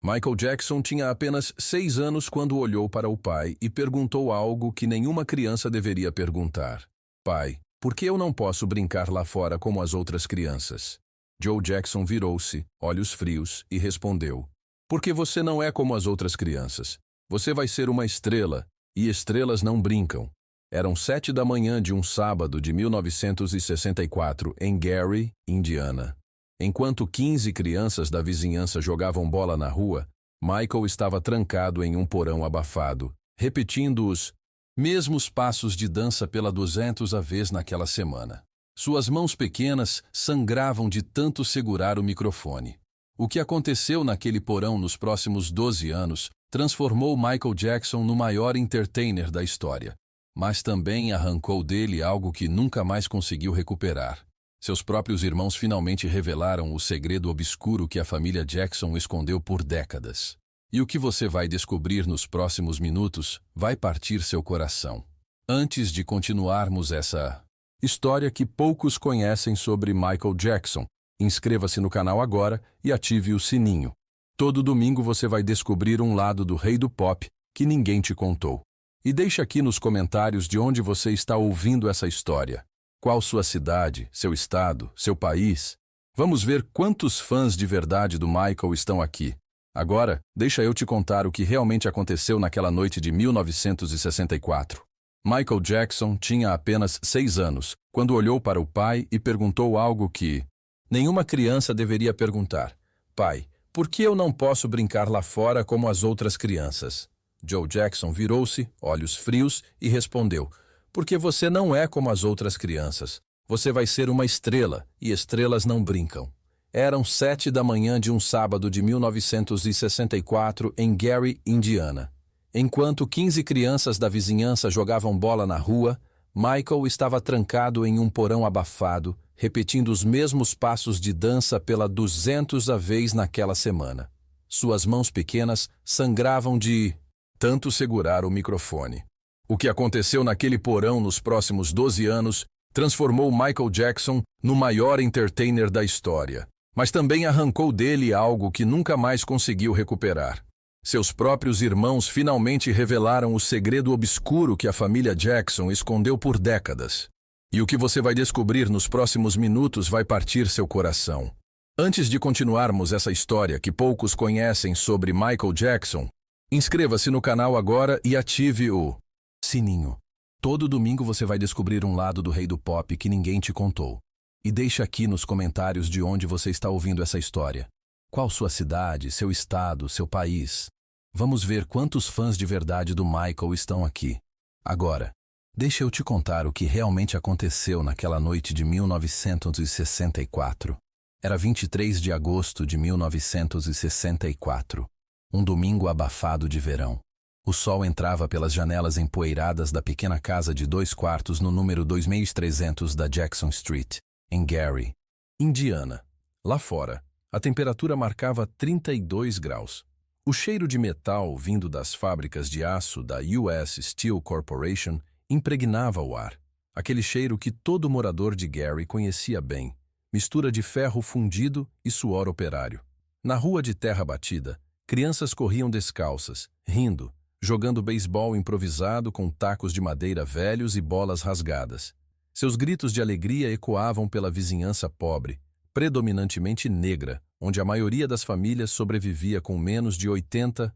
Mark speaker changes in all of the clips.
Speaker 1: Michael Jackson tinha apenas 6 anos quando olhou para o pai e perguntou algo que nenhuma criança deveria perguntar. Pai, por que eu não posso brincar lá fora como as outras crianças? Joe Jackson virou-se, olhos frios, e respondeu: porque você não é como as outras crianças. Você vai ser uma estrela, e estrelas não brincam. Eram 7 da manhã de um sábado de 1964 em Gary, Indiana. Enquanto 15 crianças da vizinhança jogavam bola na rua, Michael estava trancado em um porão abafado, repetindo os mesmos passos de dança pela 200ª vez naquela semana. Suas mãos pequenas sangravam de tanto segurar o microfone. O que aconteceu naquele porão nos próximos 12 anos transformou Michael Jackson no maior entertainer da história, mas também arrancou dele algo que nunca mais conseguiu recuperar. Seus próprios irmãos finalmente revelaram o segredo obscuro que a família Jackson escondeu por décadas. E o que você vai descobrir nos próximos minutos vai partir seu coração. Antes de continuarmos essa história que poucos conhecem sobre Michael Jackson, inscreva-se no canal agora e ative o sininho. Todo domingo você vai descobrir um lado do rei do pop que ninguém te contou. E deixe aqui nos comentários de onde você está ouvindo essa história. Qual sua cidade, seu estado, seu país? Vamos ver quantos fãs de verdade do Michael estão aqui. Agora, deixa eu te contar o que realmente aconteceu naquela noite de 1964. Michael Jackson tinha apenas 6 anos, quando olhou para o pai e perguntou algo que nenhuma criança deveria perguntar. Pai, por que eu não posso brincar lá fora como as outras crianças? Joe Jackson virou-se, olhos frios, e respondeu: porque você não é como as outras crianças. Você vai ser uma estrela, e estrelas não brincam. Eram 7 da manhã de um sábado de 1964 em Gary, Indiana. Enquanto 15 crianças da vizinhança jogavam bola na rua, Michael estava trancado em um porão abafado, repetindo os mesmos passos de dança pela 200ª vez naquela semana. Suas mãos pequenas sangravam de tanto segurar o microfone. O que aconteceu naquele porão nos próximos 12 anos transformou Michael Jackson no maior entertainer da história, mas também arrancou dele algo que nunca mais conseguiu recuperar. Seus próprios irmãos finalmente revelaram o segredo obscuro que a família Jackson escondeu por décadas. E o que você vai descobrir nos próximos minutos vai partir seu coração. Antes de continuarmos essa história que poucos conhecem sobre Michael Jackson, inscreva-se no canal agora e ative o sininho. Todo domingo você vai descobrir um lado do rei do pop que ninguém te contou. E deixe aqui nos comentários de onde você está ouvindo essa história. Qual sua cidade, seu estado, seu país? Vamos ver quantos fãs de verdade do Michael estão aqui. Agora, deixa eu te contar o que realmente aconteceu naquela noite de 1964. Era 23 de agosto de 1964, um domingo abafado de verão. O sol entrava pelas janelas empoeiradas da pequena casa de 2 quartos no número 2300 da Jackson Street, em Gary, Indiana. Lá fora, a temperatura marcava 32 graus. O cheiro de metal vindo das fábricas de aço da US Steel Corporation impregnava o ar. Aquele cheiro que todo morador de Gary conhecia bem, mistura de ferro fundido e suor operário. Na rua de terra batida, crianças corriam descalças, rindo, jogando beisebol improvisado com tacos de madeira velhos e bolas rasgadas. Seus gritos de alegria ecoavam pela vizinhança pobre, predominantemente negra, onde a maioria das famílias sobrevivia com menos de $80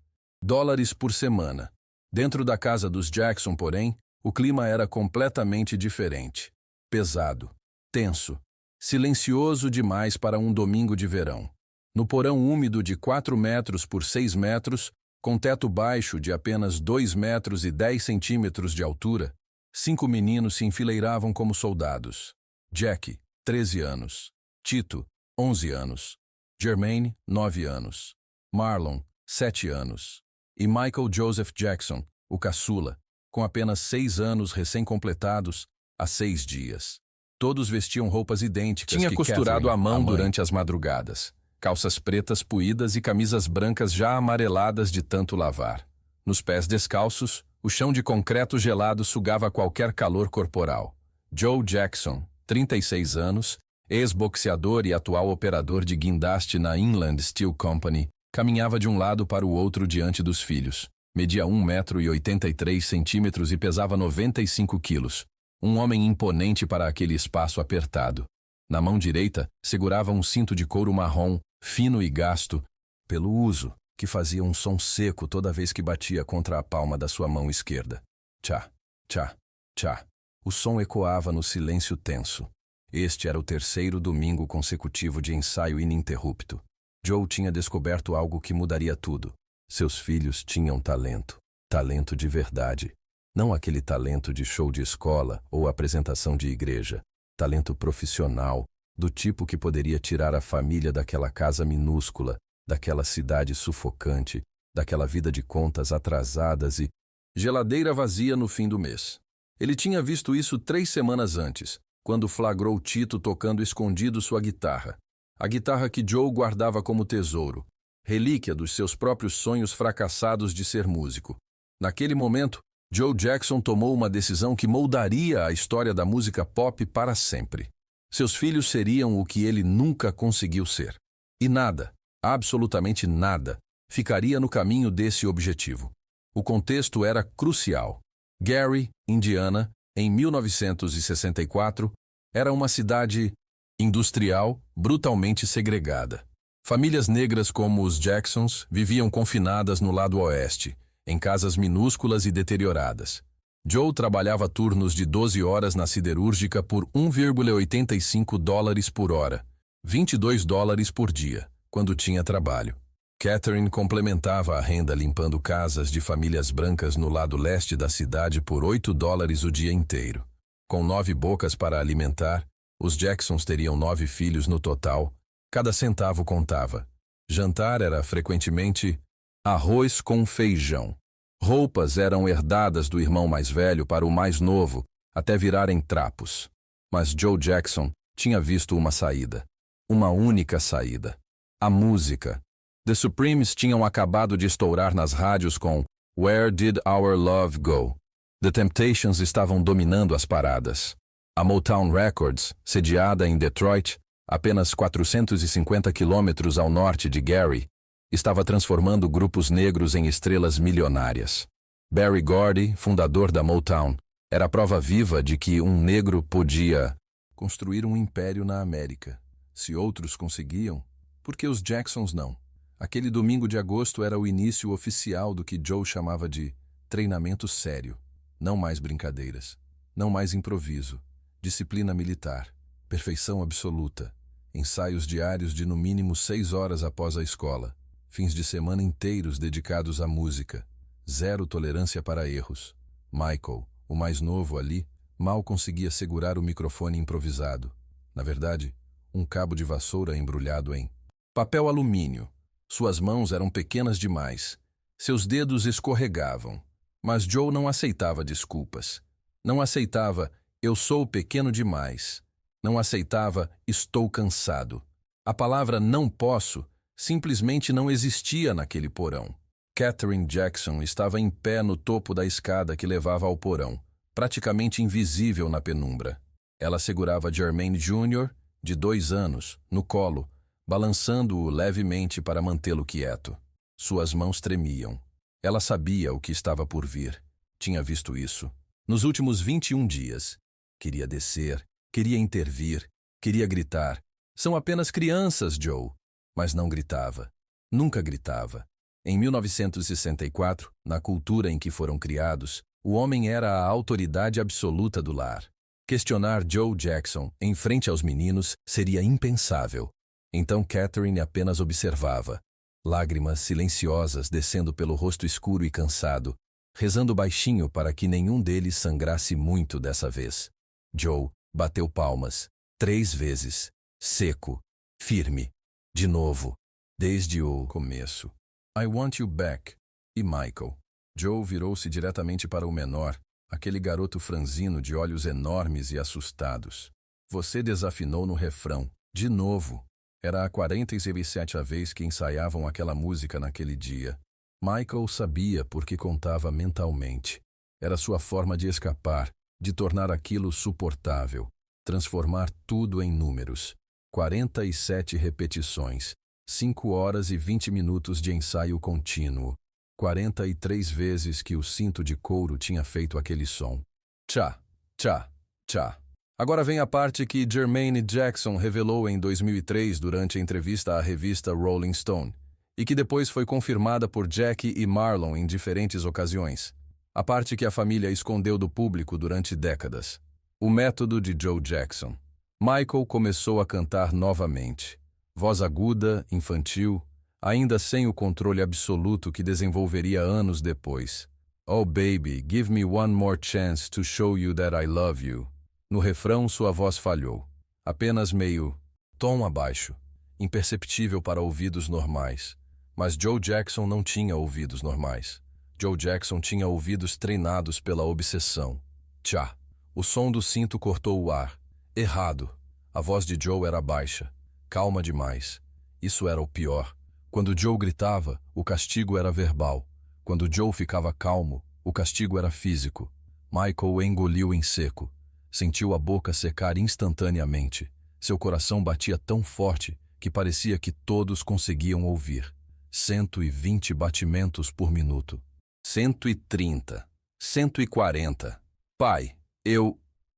Speaker 1: por semana. Dentro da casa dos Jackson, porém, o clima era completamente diferente. Pesado, tenso, silencioso demais para um domingo de verão. No porão úmido de 4 metros por 6 metros, com teto baixo de apenas 2 metros e 10 centímetros de altura, 5 meninos se enfileiravam como soldados. Jack, 13 anos. Tito, 11 anos. Jermaine, 9 anos. Marlon, 7 anos. E Michael Joseph Jackson, o caçula, com apenas 6 anos recém-completados, há 6 dias. Todos vestiam roupas idênticas
Speaker 2: Tinha
Speaker 1: que
Speaker 2: costurado
Speaker 1: Catherine,
Speaker 2: à mão
Speaker 1: a mãe,
Speaker 2: durante as madrugadas. Calças pretas puídas e camisas brancas já amareladas de tanto lavar. Nos pés descalços, o chão de concreto gelado sugava qualquer calor corporal. Joe Jackson, 36 anos, ex-boxeador e atual operador de guindaste na Inland Steel Company, Caminhava de um lado para o outro diante dos filhos. Media 1,83 m e pesava 95 quilos. Um homem imponente para aquele espaço apertado. Na mão direita, segurava um cinto de couro marrom, fino e gasto, pelo uso, que fazia um som seco toda vez que batia contra a palma da sua mão esquerda. Tchá, tchá, tchá. O som ecoava no silêncio tenso. Este era o terceiro domingo consecutivo de ensaio ininterrupto. Joe tinha descoberto algo que mudaria tudo. Seus filhos tinham talento. Talento de verdade. Não aquele talento de show de escola ou apresentação de igreja. Talento profissional, do tipo que poderia tirar a família daquela casa minúscula, daquela cidade sufocante, daquela vida de contas atrasadas e geladeira vazia no fim do mês. Ele tinha visto isso 3 semanas antes, quando flagrou Tito tocando escondido sua guitarra. A guitarra que Joe guardava como tesouro, relíquia dos seus próprios sonhos fracassados de ser músico. Naquele momento, Joe Jackson tomou uma decisão que moldaria a história da música pop para sempre. Seus filhos seriam o que ele nunca conseguiu ser. E nada, absolutamente nada, ficaria no caminho desse objetivo. O contexto era crucial. Gary, Indiana, em 1964, era uma cidade industrial, brutalmente segregada. Famílias negras como os Jacksons viviam confinadas no lado oeste, em casas minúsculas e deterioradas. Joe trabalhava turnos de 12 horas na siderúrgica por $1,85 por hora, $22 por dia, quando tinha trabalho. Catherine complementava a renda limpando casas de famílias brancas no lado leste da cidade por $8 o dia inteiro. Com 9 bocas para alimentar, os Jacksons teriam 9 filhos no total. Cada centavo contava. Jantar era frequentemente arroz com feijão. Roupas eram herdadas do irmão mais velho para o mais novo, até virarem trapos. Mas Joe Jackson tinha visto uma saída. Uma única saída. A música. The Supremes tinham acabado de estourar nas rádios com Where Did Our Love Go? The Temptations estavam dominando as paradas. A Motown Records, sediada em Detroit, apenas 450 quilômetros ao norte de Gary, estava transformando grupos negros em estrelas milionárias. Berry Gordy, fundador da Motown, era a prova viva de que um negro podia construir um império na América. Se outros conseguiam, por que os Jacksons não? Aquele domingo de agosto era o início oficial do que Joe chamava de treinamento sério. Não mais brincadeiras, não mais improviso. Disciplina militar, perfeição absoluta, ensaios diários de no mínimo 6 horas após a escola, fins de semana inteiros dedicados à música, zero tolerância para erros. Michael, o mais novo ali, mal conseguia segurar o microfone improvisado. Na verdade, um cabo de vassoura embrulhado em papel alumínio. Suas mãos eram pequenas demais. Seus dedos escorregavam. Mas Joe não aceitava desculpas. Não aceitava "eu sou pequeno demais". Não aceitava "estou cansado". A palavra "não posso" simplesmente não existia naquele porão. Catherine Jackson estava em pé no topo da escada que levava ao porão, praticamente invisível na penumbra. Ela segurava Jermaine Jr., de 2 anos, no colo, balançando-o levemente para mantê-lo quieto. Suas mãos tremiam. Ela sabia o que estava por vir. Tinha visto isso nos últimos 21 dias. Queria descer, queria intervir, queria gritar. "São apenas crianças, Joe." Mas não gritava. Nunca gritava. Em 1964, na cultura em que foram criados, o homem era a autoridade absoluta do lar. Questionar Joe Jackson em frente aos meninos seria impensável. Então Catherine apenas observava. Lágrimas silenciosas descendo pelo rosto escuro e cansado, rezando baixinho para que nenhum deles sangrasse muito dessa vez. Joe bateu palmas, 3 vezes, seco, firme, de novo, desde o começo. "I want you back." E Michael? Joe virou-se diretamente para o menor, aquele garoto franzino de olhos enormes e assustados. "Você desafinou no refrão, de novo." Era a 47ª vez que ensaiavam aquela música naquele dia. Michael sabia porque contava mentalmente. Era sua forma de escapar, de tornar aquilo suportável, transformar tudo em números. 47 repetições,
Speaker 1: 5 horas e 20 minutos de ensaio contínuo. 43 vezes que o cinto de couro tinha feito aquele som. Tchá, tchá, tchá. Agora vem a parte que Jermaine Jackson revelou em 2003 durante a entrevista à revista Rolling Stone, e que depois foi confirmada por Jackie e Marlon em diferentes ocasiões. A parte que a família escondeu do público durante décadas. O método de Joe Jackson. Michael começou a cantar novamente. Voz aguda, infantil, ainda sem o controle absoluto que desenvolveria anos depois. Oh baby, give me one more chance to show you that I love you. No refrão, sua voz falhou. Apenas meio tom abaixo, imperceptível para ouvidos normais. Mas Joe Jackson não tinha ouvidos normais. Joe Jackson tinha ouvidos treinados pela obsessão. Tchá! O som do cinto cortou o ar. Errado. A voz de Joe era baixa. Calma demais. Isso era o pior. Quando Joe gritava, o castigo era verbal. Quando Joe ficava calmo, o castigo era físico. Michael engoliu em seco. Sentiu a boca secar instantaneamente. Seu coração batia tão forte que parecia que todos conseguiam ouvir. 120 batimentos por minuto. 130. 140. Pai,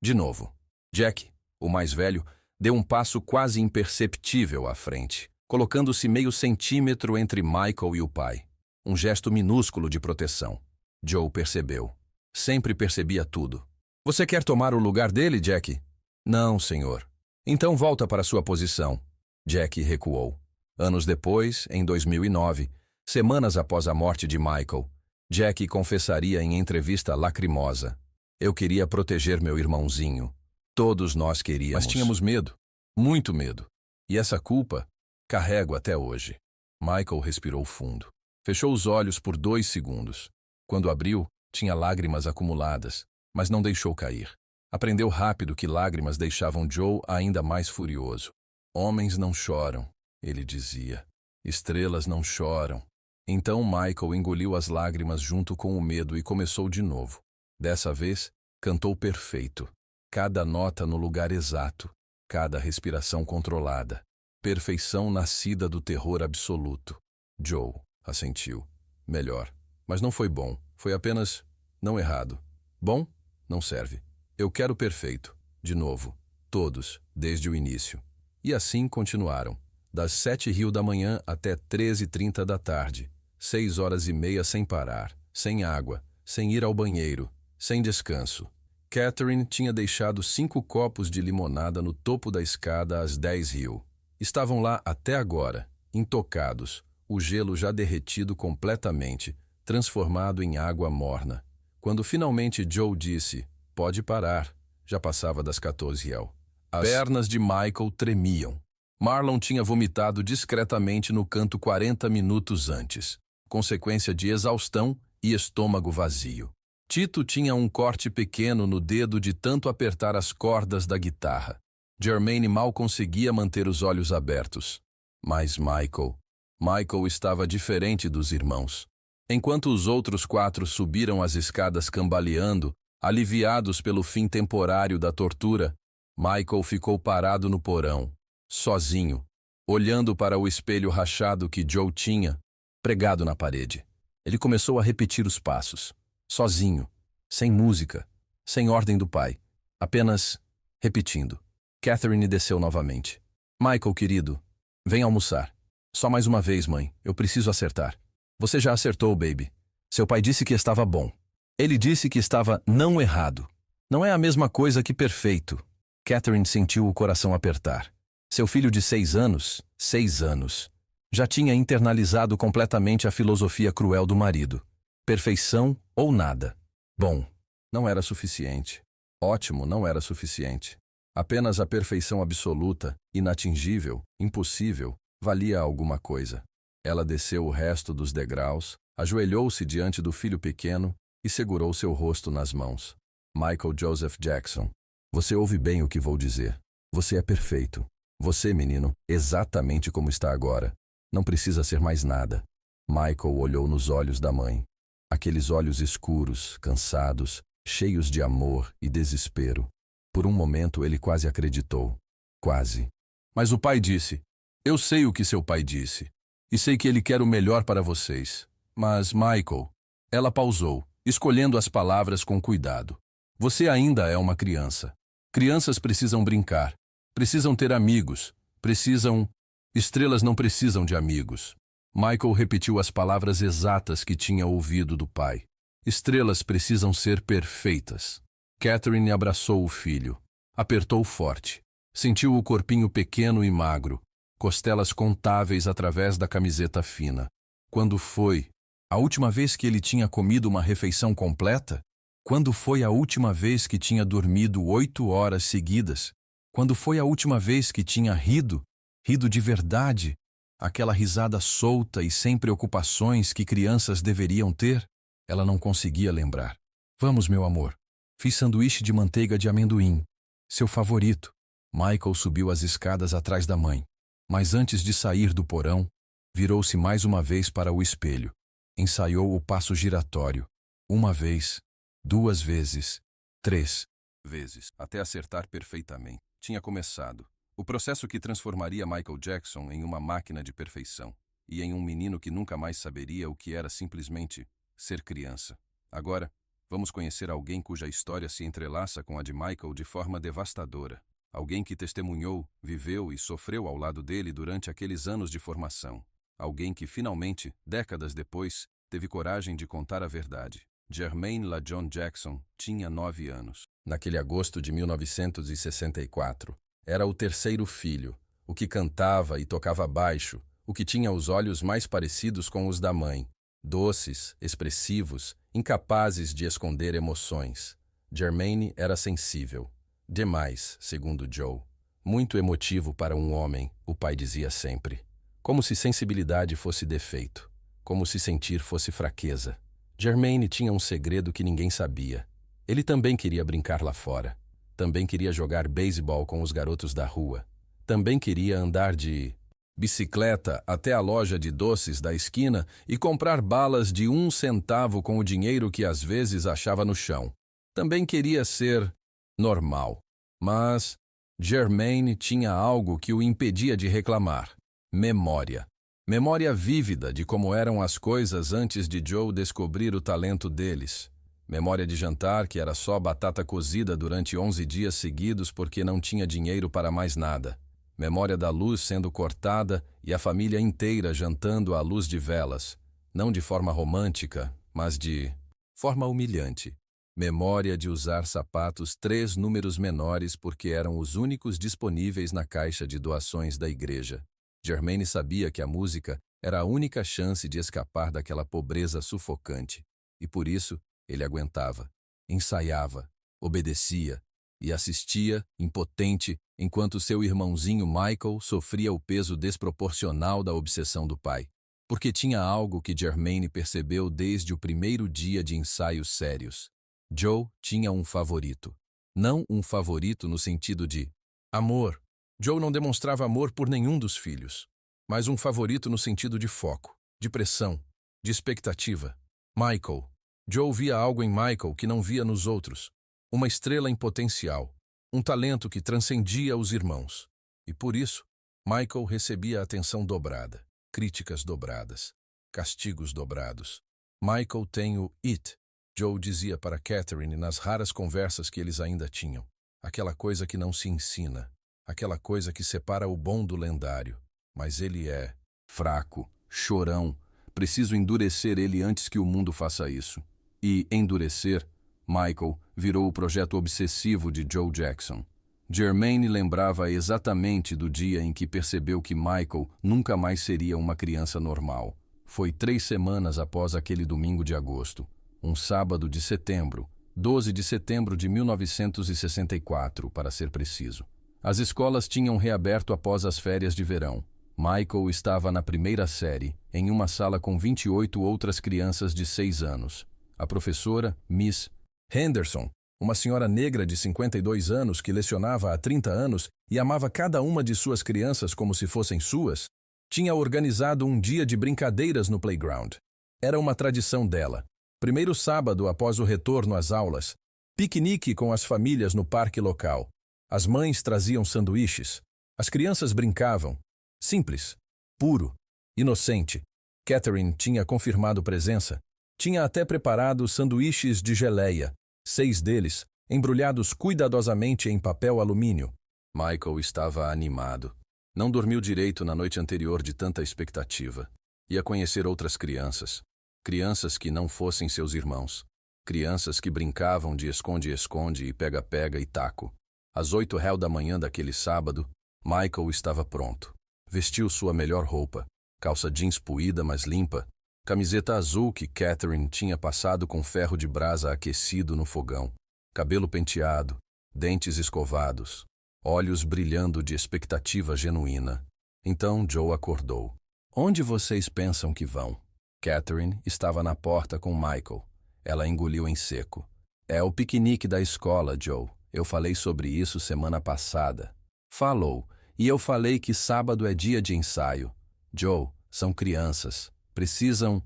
Speaker 1: De novo. Jack, o mais velho, deu um passo quase imperceptível à frente, colocando-se meio centímetro entre Michael e o pai. Um gesto minúsculo de proteção. Joe percebeu. Sempre percebia tudo. Você quer tomar o lugar dele, Jack? Não, senhor. Então volta para sua posição. Jack recuou. Anos depois, em 2009, semanas após a morte de Michael, Jack confessaria em entrevista lacrimosa: eu queria proteger meu irmãozinho. Todos nós queríamos. Mas tínhamos medo. Muito medo. E essa culpa carrego até hoje. Michael respirou fundo. Fechou os olhos por 2 segundos. Quando abriu, tinha lágrimas acumuladas, mas não deixou cair. Aprendeu rápido que lágrimas deixavam Joe ainda mais furioso. Homens não choram, ele dizia. Estrelas não choram. Então Michael engoliu as lágrimas junto com o medo e começou de novo. Dessa vez, cantou perfeito. Cada nota no lugar exato, cada respiração controlada. Perfeição nascida do terror absoluto. Joe assentiu. Melhor. Mas não foi bom. Foi apenas não errado. Bom? Não serve. Eu quero perfeito. De novo. Todos, desde o início. E assim continuaram. Das 7h da manhã até 13h30 da tarde. 6 horas e meia sem parar. Sem água. Sem ir ao banheiro. Sem descanso. Catherine tinha deixado 5 copos de limonada no topo da escada às 10h. Estavam lá até agora, intocados, o gelo já derretido completamente, transformado em água morna. Quando finalmente Joe disse, pode parar, já passava das 14h. As pernas de Michael tremiam. Marlon tinha vomitado discretamente no canto 40 minutos antes, consequência de exaustão e estômago vazio. Tito tinha um corte pequeno no dedo de tanto apertar as cordas da guitarra. Jermaine mal conseguia manter os olhos abertos. Mas Michael estava diferente dos irmãos. Enquanto os outros 4 subiram as escadas cambaleando, aliviados pelo fim temporário da tortura, Michael ficou parado no porão, sozinho, olhando para o espelho rachado que Joe tinha, pregado na parede. Ele começou a repetir os passos, sozinho, sem música, sem ordem do pai, apenas repetindo. Catherine desceu novamente. Michael, querido, vem almoçar. Só mais uma vez, mãe, eu preciso acertar. Você já acertou, baby. Seu pai disse que estava bom. Ele disse que estava não errado. Não é a mesma coisa que perfeito. Catherine sentiu o coração apertar. Seu filho de 6 anos, já tinha internalizado completamente a filosofia cruel do marido. Perfeição ou nada. Bom, não era suficiente. Ótimo não era suficiente. Apenas a perfeição absoluta, inatingível, impossível, valia alguma coisa. Ela desceu o resto dos degraus, ajoelhou-se diante do filho pequeno e segurou seu rosto nas mãos. Michael Joseph Jackson, você ouve bem o que vou dizer. Você é perfeito. Você, menino, exatamente como está agora. Não precisa ser mais nada. Michael olhou nos olhos da mãe. Aqueles olhos escuros, cansados, cheios de amor e desespero. Por um momento ele quase acreditou. Quase. Mas o pai disse, Eu sei o que seu pai disse, e sei que ele quer o melhor para vocês. Mas, Michael, ela pausou, escolhendo as palavras com cuidado. Você ainda é uma criança. Crianças precisam brincar, precisam ter amigos, precisam... Estrelas não precisam de amigos. Michael repetiu as palavras exatas que tinha ouvido do pai. Estrelas precisam ser perfeitas. Catherine abraçou o filho. Apertou forte. Sentiu o corpinho pequeno e magro, costelas contáveis através da camiseta fina. Quando foi a última vez que ele tinha comido uma refeição completa? Quando foi a última vez que tinha dormido 8 horas seguidas? Quando foi a última vez que tinha rido? Rido de verdade? Aquela risada solta e sem preocupações que crianças deveriam ter? Ela não conseguia lembrar. Vamos, meu amor. Fiz sanduíche de manteiga de amendoim. Seu favorito. Michael subiu as escadas atrás da mãe. Mas antes de sair do porão, virou-se mais uma vez para o espelho. Ensaiou o passo giratório. 1 vez, 2 vezes, 3 vezes, até acertar perfeitamente. Tinha começado. O processo que transformaria Michael Jackson em uma máquina de perfeição e em um menino que nunca mais saberia o que era simplesmente ser criança. Agora, vamos conhecer alguém cuja história se entrelaça com a de Michael de forma devastadora. Alguém que testemunhou, viveu e sofreu ao lado dele durante aqueles anos de formação. Alguém que finalmente, décadas depois, teve coragem de contar a verdade. Jermaine LaJohn Jackson tinha 9 anos. Naquele agosto de 1964, era o terceiro filho, o que cantava e tocava baixo, o que tinha os olhos mais parecidos com os da mãe, doces, expressivos, incapazes de esconder emoções. Jermaine era sensível. Demais, segundo Joe. Muito emotivo para um homem, o pai dizia sempre. Como se sensibilidade fosse defeito. Como se sentir fosse fraqueza. Jermaine tinha um segredo que ninguém sabia. Ele também queria brincar lá fora. Também queria jogar beisebol com os garotos da rua. Também queria andar de bicicleta até a loja de doces da esquina e comprar balas de 1 centavo com o dinheiro que às vezes achava no chão. Também queria ser normal. Mas Jermaine tinha algo que o impedia de reclamar. Memória. Memória vívida de como eram as coisas antes de Joe descobrir o talento deles. Memória de jantar que era só batata cozida durante 11 dias seguidos porque não tinha dinheiro para mais nada. Memória da luz sendo cortada e a família inteira jantando à luz de velas. Não de forma romântica, mas de forma humilhante. Memória de usar sapatos 3 números menores porque eram os únicos disponíveis na caixa de doações da igreja. Jermaine sabia que a música era a única chance de escapar daquela pobreza sufocante. E por isso, ele aguentava, ensaiava, obedecia e assistia, impotente, enquanto seu irmãozinho Michael sofria o peso desproporcional da obsessão do pai. Porque tinha algo que Jermaine percebeu desde o primeiro dia de ensaios sérios. Joe tinha um favorito. Não um favorito no sentido de amor. Joe não demonstrava amor por nenhum dos filhos, mas um favorito no sentido de foco, de pressão, de expectativa. Michael. Joe via algo em Michael que não via nos outros. Uma estrela em potencial, um talento que transcendia os irmãos. E por isso, Michael recebia atenção dobrada, críticas dobradas, castigos dobrados. Michael tem o it, Joe dizia para Catherine nas raras conversas que eles ainda tinham. Aquela coisa que não se ensina, aquela coisa que separa o bom do lendário. Mas ele é fraco, chorão. Preciso endurecer ele antes que o mundo faça isso. E endurecer, Michael virou o projeto obsessivo de Joe Jackson. Jermaine lembrava exatamente do dia em que percebeu que Michael nunca mais seria uma criança normal. Foi 3 semanas após aquele domingo de agosto. Um sábado de setembro, 12 de setembro de 1964, para ser preciso. As escolas tinham reaberto após as férias de verão. Michael estava na primeira série, em uma sala com 28 outras crianças de 6 anos. A professora, Miss Henderson, uma senhora negra de 52 anos que lecionava há 30 anos e amava cada uma de suas crianças como se fossem suas, tinha organizado um dia de brincadeiras no playground. Era uma tradição dela. Primeiro sábado após o retorno às aulas, piquenique com as famílias no parque local. As mães traziam sanduíches. As crianças brincavam. Simples, puro, inocente. Catherine tinha confirmado presença. Tinha até preparado sanduíches de geleia, 6 deles, embrulhados cuidadosamente em papel alumínio. Michael estava animado. Não dormiu direito na noite anterior de tanta expectativa. Ia conhecer outras crianças. Crianças que não fossem seus irmãos. Crianças que brincavam de esconde-esconde e pega-pega e taco. Às 8h da manhã daquele sábado, Michael estava pronto. Vestiu sua melhor roupa, calça jeans poída mas limpa, camiseta azul que Catherine tinha passado com ferro de brasa aquecido no fogão, cabelo penteado, dentes escovados, olhos brilhando de expectativa genuína. Então Joe acordou. Onde vocês pensam que vão? Catherine estava na porta com Michael. Ela engoliu em seco. É o piquenique da escola, Joe. Eu falei sobre isso semana passada. Falou. E eu falei que sábado é dia de ensaio. Joe, são crianças. Precisam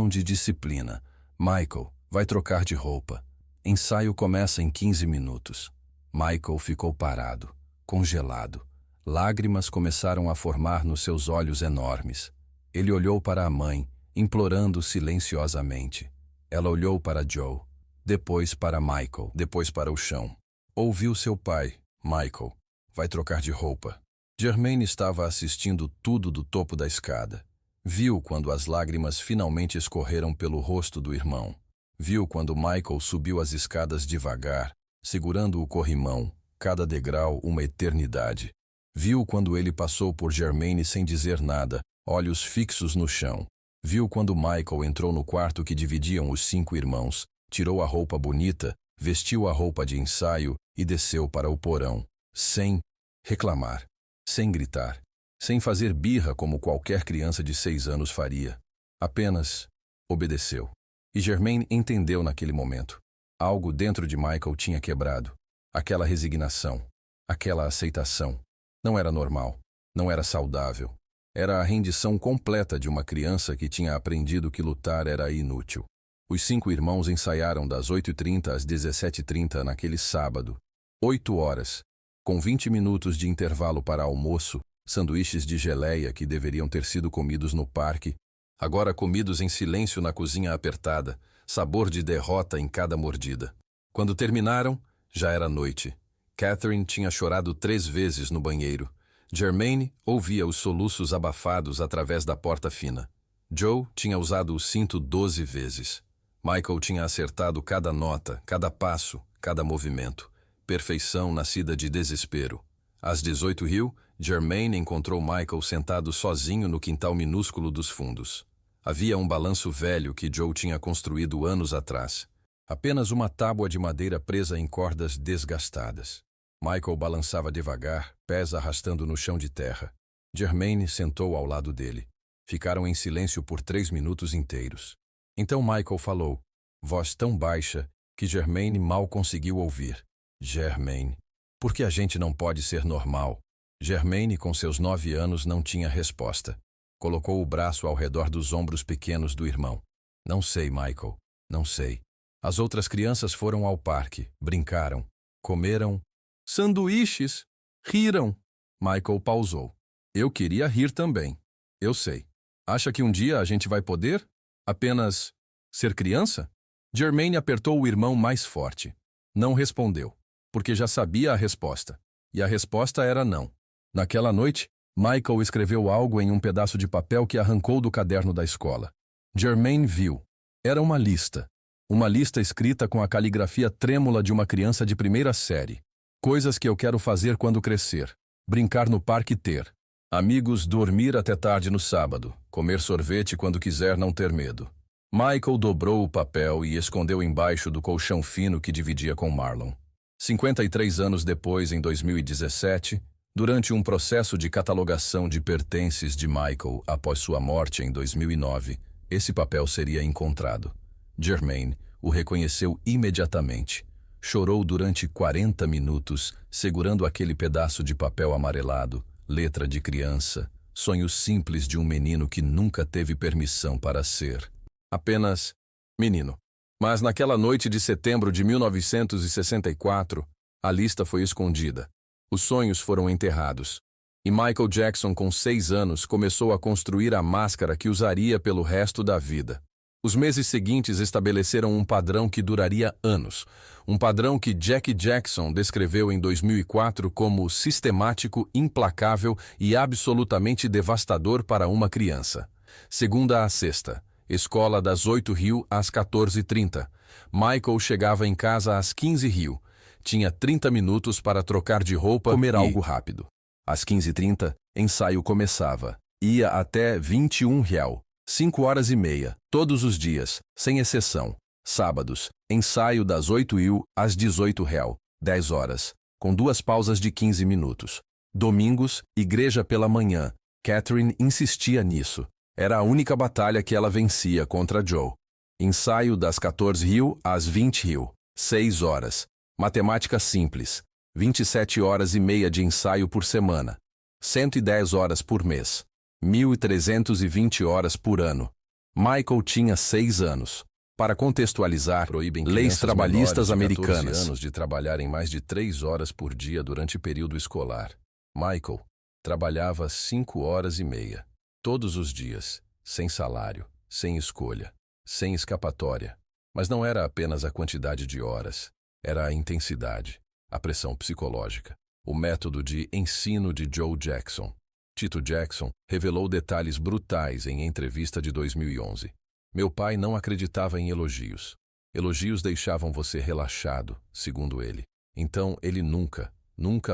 Speaker 1: de disciplina. Michael, vai trocar de roupa. Ensaio começa em 15 minutos. Michael ficou parado, congelado. Lágrimas começaram a formar nos seus olhos enormes. Ele olhou para a mãe, implorando silenciosamente. Ela olhou para Joe, depois para Michael, depois para o chão. Ouviu seu pai. Michael, vai trocar de roupa. Germaine estava assistindo tudo do topo da escada. Viu quando as lágrimas finalmente escorreram pelo rosto do irmão. Viu quando Michael subiu as escadas devagar, segurando o corrimão, cada degrau uma eternidade. Viu quando ele passou por Germaine sem dizer nada, olhos fixos no chão. Viu quando Michael entrou no quarto que dividiam os 5 irmãos, tirou a roupa bonita, vestiu a roupa de ensaio e desceu para o porão, sem reclamar, sem gritar, sem fazer birra como qualquer criança de 6 anos faria. Apenas obedeceu. E Germaine entendeu naquele momento. Algo dentro de Michael tinha quebrado. Aquela resignação, aquela aceitação. Não era normal, não era saudável. Era a rendição completa de uma criança que tinha aprendido que lutar era inútil. Os 5 irmãos ensaiaram das 8h30 às 17h30 naquele sábado. 8 horas, com 20 minutos de intervalo para almoço, sanduíches de geleia que deveriam ter sido comidos no parque, agora comidos em silêncio na cozinha apertada, sabor de derrota em cada mordida. Quando terminaram, já era noite. Catherine tinha chorado 3 vezes no banheiro. Germaine ouvia os soluços abafados através da porta fina. Joe tinha usado o cinto 12 vezes. Michael tinha acertado cada nota, cada passo, cada movimento. Perfeição nascida de desespero. Às 18h, Germaine encontrou Michael sentado sozinho no quintal minúsculo dos fundos. Havia um balanço velho que Joe tinha construído anos atrás. Apenas uma tábua de madeira presa em cordas desgastadas. Michael balançava devagar, pés arrastando no chão de terra. Germaine sentou ao lado dele. Ficaram em silêncio por 3 minutos inteiros. Então Michael falou, voz tão baixa que Germaine mal conseguiu ouvir. Germaine, por que a gente não pode ser normal? Germaine, com seus 9 anos, não tinha resposta. Colocou o braço ao redor dos ombros pequenos do irmão. Não sei, Michael, não sei. As outras crianças foram ao parque, brincaram, comeram sanduíches, riram. Michael pausou. Eu queria rir também. Eu sei. Acha que um dia a gente vai poder? Apenas ser criança? Germaine apertou o irmão mais forte. Não respondeu, porque já sabia a resposta. E a resposta era não. Naquela noite, Michael escreveu algo em um pedaço de papel que arrancou do caderno da escola. Germaine viu. Era uma lista. Uma lista escrita com a caligrafia trêmula de uma criança de 1ª série. Coisas que eu quero fazer quando crescer. Brincar no parque e ter amigos, dormir até tarde no sábado, comer sorvete quando quiser, não ter medo. Michael dobrou o papel e escondeu embaixo do colchão fino que dividia com Marlon. 53 anos depois, em 2017, durante um processo de catalogação de pertences de Michael após sua morte em 2009, esse papel seria encontrado. Germaine o reconheceu imediatamente. Chorou durante 40 minutos, segurando aquele pedaço de papel amarelado, letra de criança, sonho simples de um menino que nunca teve permissão para ser. Apenas menino. Mas naquela noite de setembro de 1964, a lista foi escondida. Os sonhos foram enterrados.
Speaker 2: E Michael Jackson, com 6 anos, começou a construir a máscara que usaria pelo resto da vida. Os meses seguintes estabeleceram um padrão que duraria anos. Um padrão que Jack Jackson descreveu em 2004 como sistemático, implacável e absolutamente devastador para uma criança. Segunda a sexta. Escola das 8h às 14h30. Michael chegava em casa às 15h. Tinha 30 minutos para trocar de roupa e comer algo rápido. Às 15h30, ensaio começava. Ia até 21h. 5h30, todos os dias, sem exceção. Sábados, ensaio das 8h às 18h, 10 horas, com 2 pausas de 15 minutos. Domingos, igreja pela manhã. Catherine insistia nisso. Era a única batalha que ela vencia contra Joe. Ensaio das 14h às 20h, 6 horas. Matemática simples. 27h30 de ensaio por semana. 110 horas por mês. 1.320 horas por ano. Michael tinha 6 anos. Para contextualizar, proíbem leis trabalhistas americanas anos de trabalharem mais de 3 horas por dia durante período escolar. Michael trabalhava 5h30, todos os dias, sem salário, sem escolha, sem escapatória. Mas não era apenas a quantidade de horas, era a intensidade, a pressão psicológica, o método de ensino de Joe Jackson. Tito Jackson revelou detalhes brutais em entrevista de 2011. Meu pai não acreditava em elogios. Elogios deixavam você relaxado, segundo ele. Então ele nunca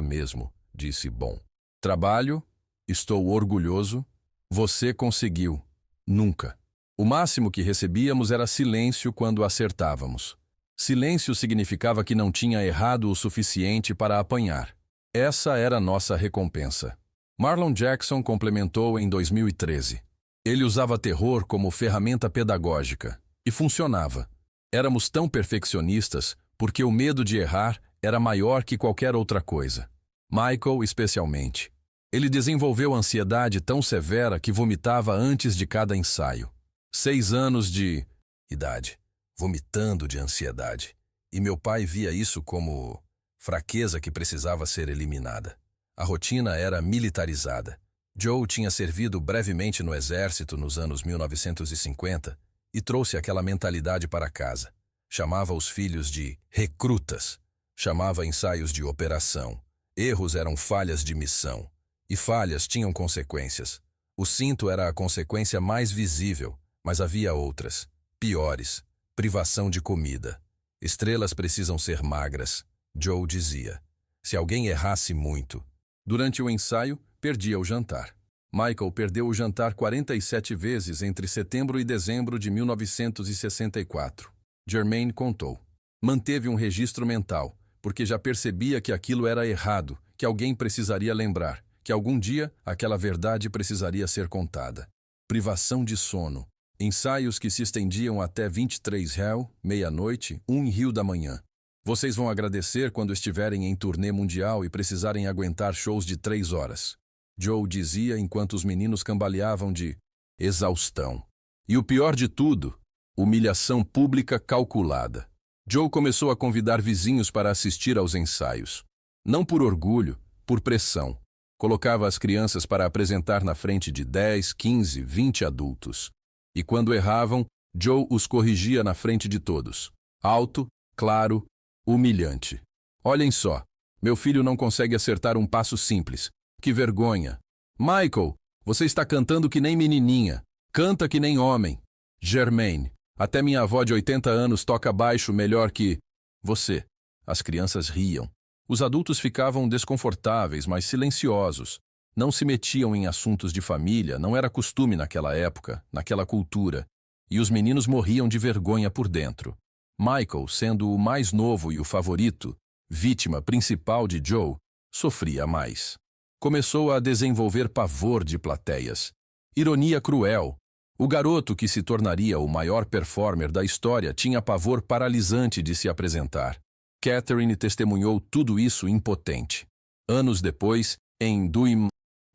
Speaker 2: mesmo, disse bom. Trabalho, estou orgulhoso, você conseguiu. Nunca. O máximo que recebíamos era silêncio quando acertávamos. Silêncio significava que não tinha errado o suficiente para apanhar. Essa era nossa recompensa. Marlon Jackson complementou em 2013. Ele usava terror como ferramenta pedagógica. E funcionava. Éramos tão perfeccionistas porque o medo de errar era maior que qualquer outra coisa. Michael, especialmente. Ele desenvolveu ansiedade tão severa que vomitava antes de cada ensaio. 6 anos de idade, vomitando de ansiedade. E meu pai via isso como fraqueza que precisava ser eliminada. A rotina era militarizada. Joe tinha servido brevemente no exército nos anos 1950 e trouxe aquela mentalidade para casa. Chamava os filhos de recrutas. Chamava ensaios de operação. Erros eram falhas de missão. E falhas tinham consequências. O cinto era a consequência mais visível, mas havia outras, piores. Privação de comida. Estrelas precisam ser magras, Joe dizia. Se alguém errasse muito. Durante o ensaio, perdia o jantar. Michael perdeu o jantar 47 vezes entre setembro e dezembro de 1964. Jermaine contou. Manteve um registro mental, porque já percebia que aquilo era errado, que alguém precisaria lembrar, que algum dia aquela verdade precisaria ser contada. Privação de sono. Ensaios que se estendiam até 23h, meia-noite, 1h da manhã. Vocês vão agradecer quando estiverem em turnê mundial e precisarem aguentar shows de 3 horas. Joe dizia enquanto os meninos cambaleavam de exaustão. E o pior de tudo, humilhação pública calculada. Joe começou a convidar vizinhos para assistir aos ensaios. Não por orgulho, por pressão. Colocava as crianças para apresentar na frente de 10, 15, 20 adultos. E quando erravam, Joe os corrigia na frente de todos. Alto, claro, humilhante. Olhem só, meu filho não consegue acertar um passo simples. Que vergonha. Michael, você está cantando que nem menininha. Canta que nem homem. Jermaine, até minha avó de 80 anos toca baixo melhor que você. As crianças riam. Os adultos ficavam desconfortáveis, mas silenciosos. Não se metiam em assuntos de família, não era costume naquela época, naquela cultura. E os meninos morriam de vergonha por dentro. Michael, sendo o mais novo e o favorito, vítima principal de Joe, sofria mais. Começou a desenvolver pavor de plateias. Ironia cruel. O garoto que se tornaria o maior performer da história tinha pavor paralisante de se apresentar. Catherine testemunhou tudo isso impotente. Anos depois, em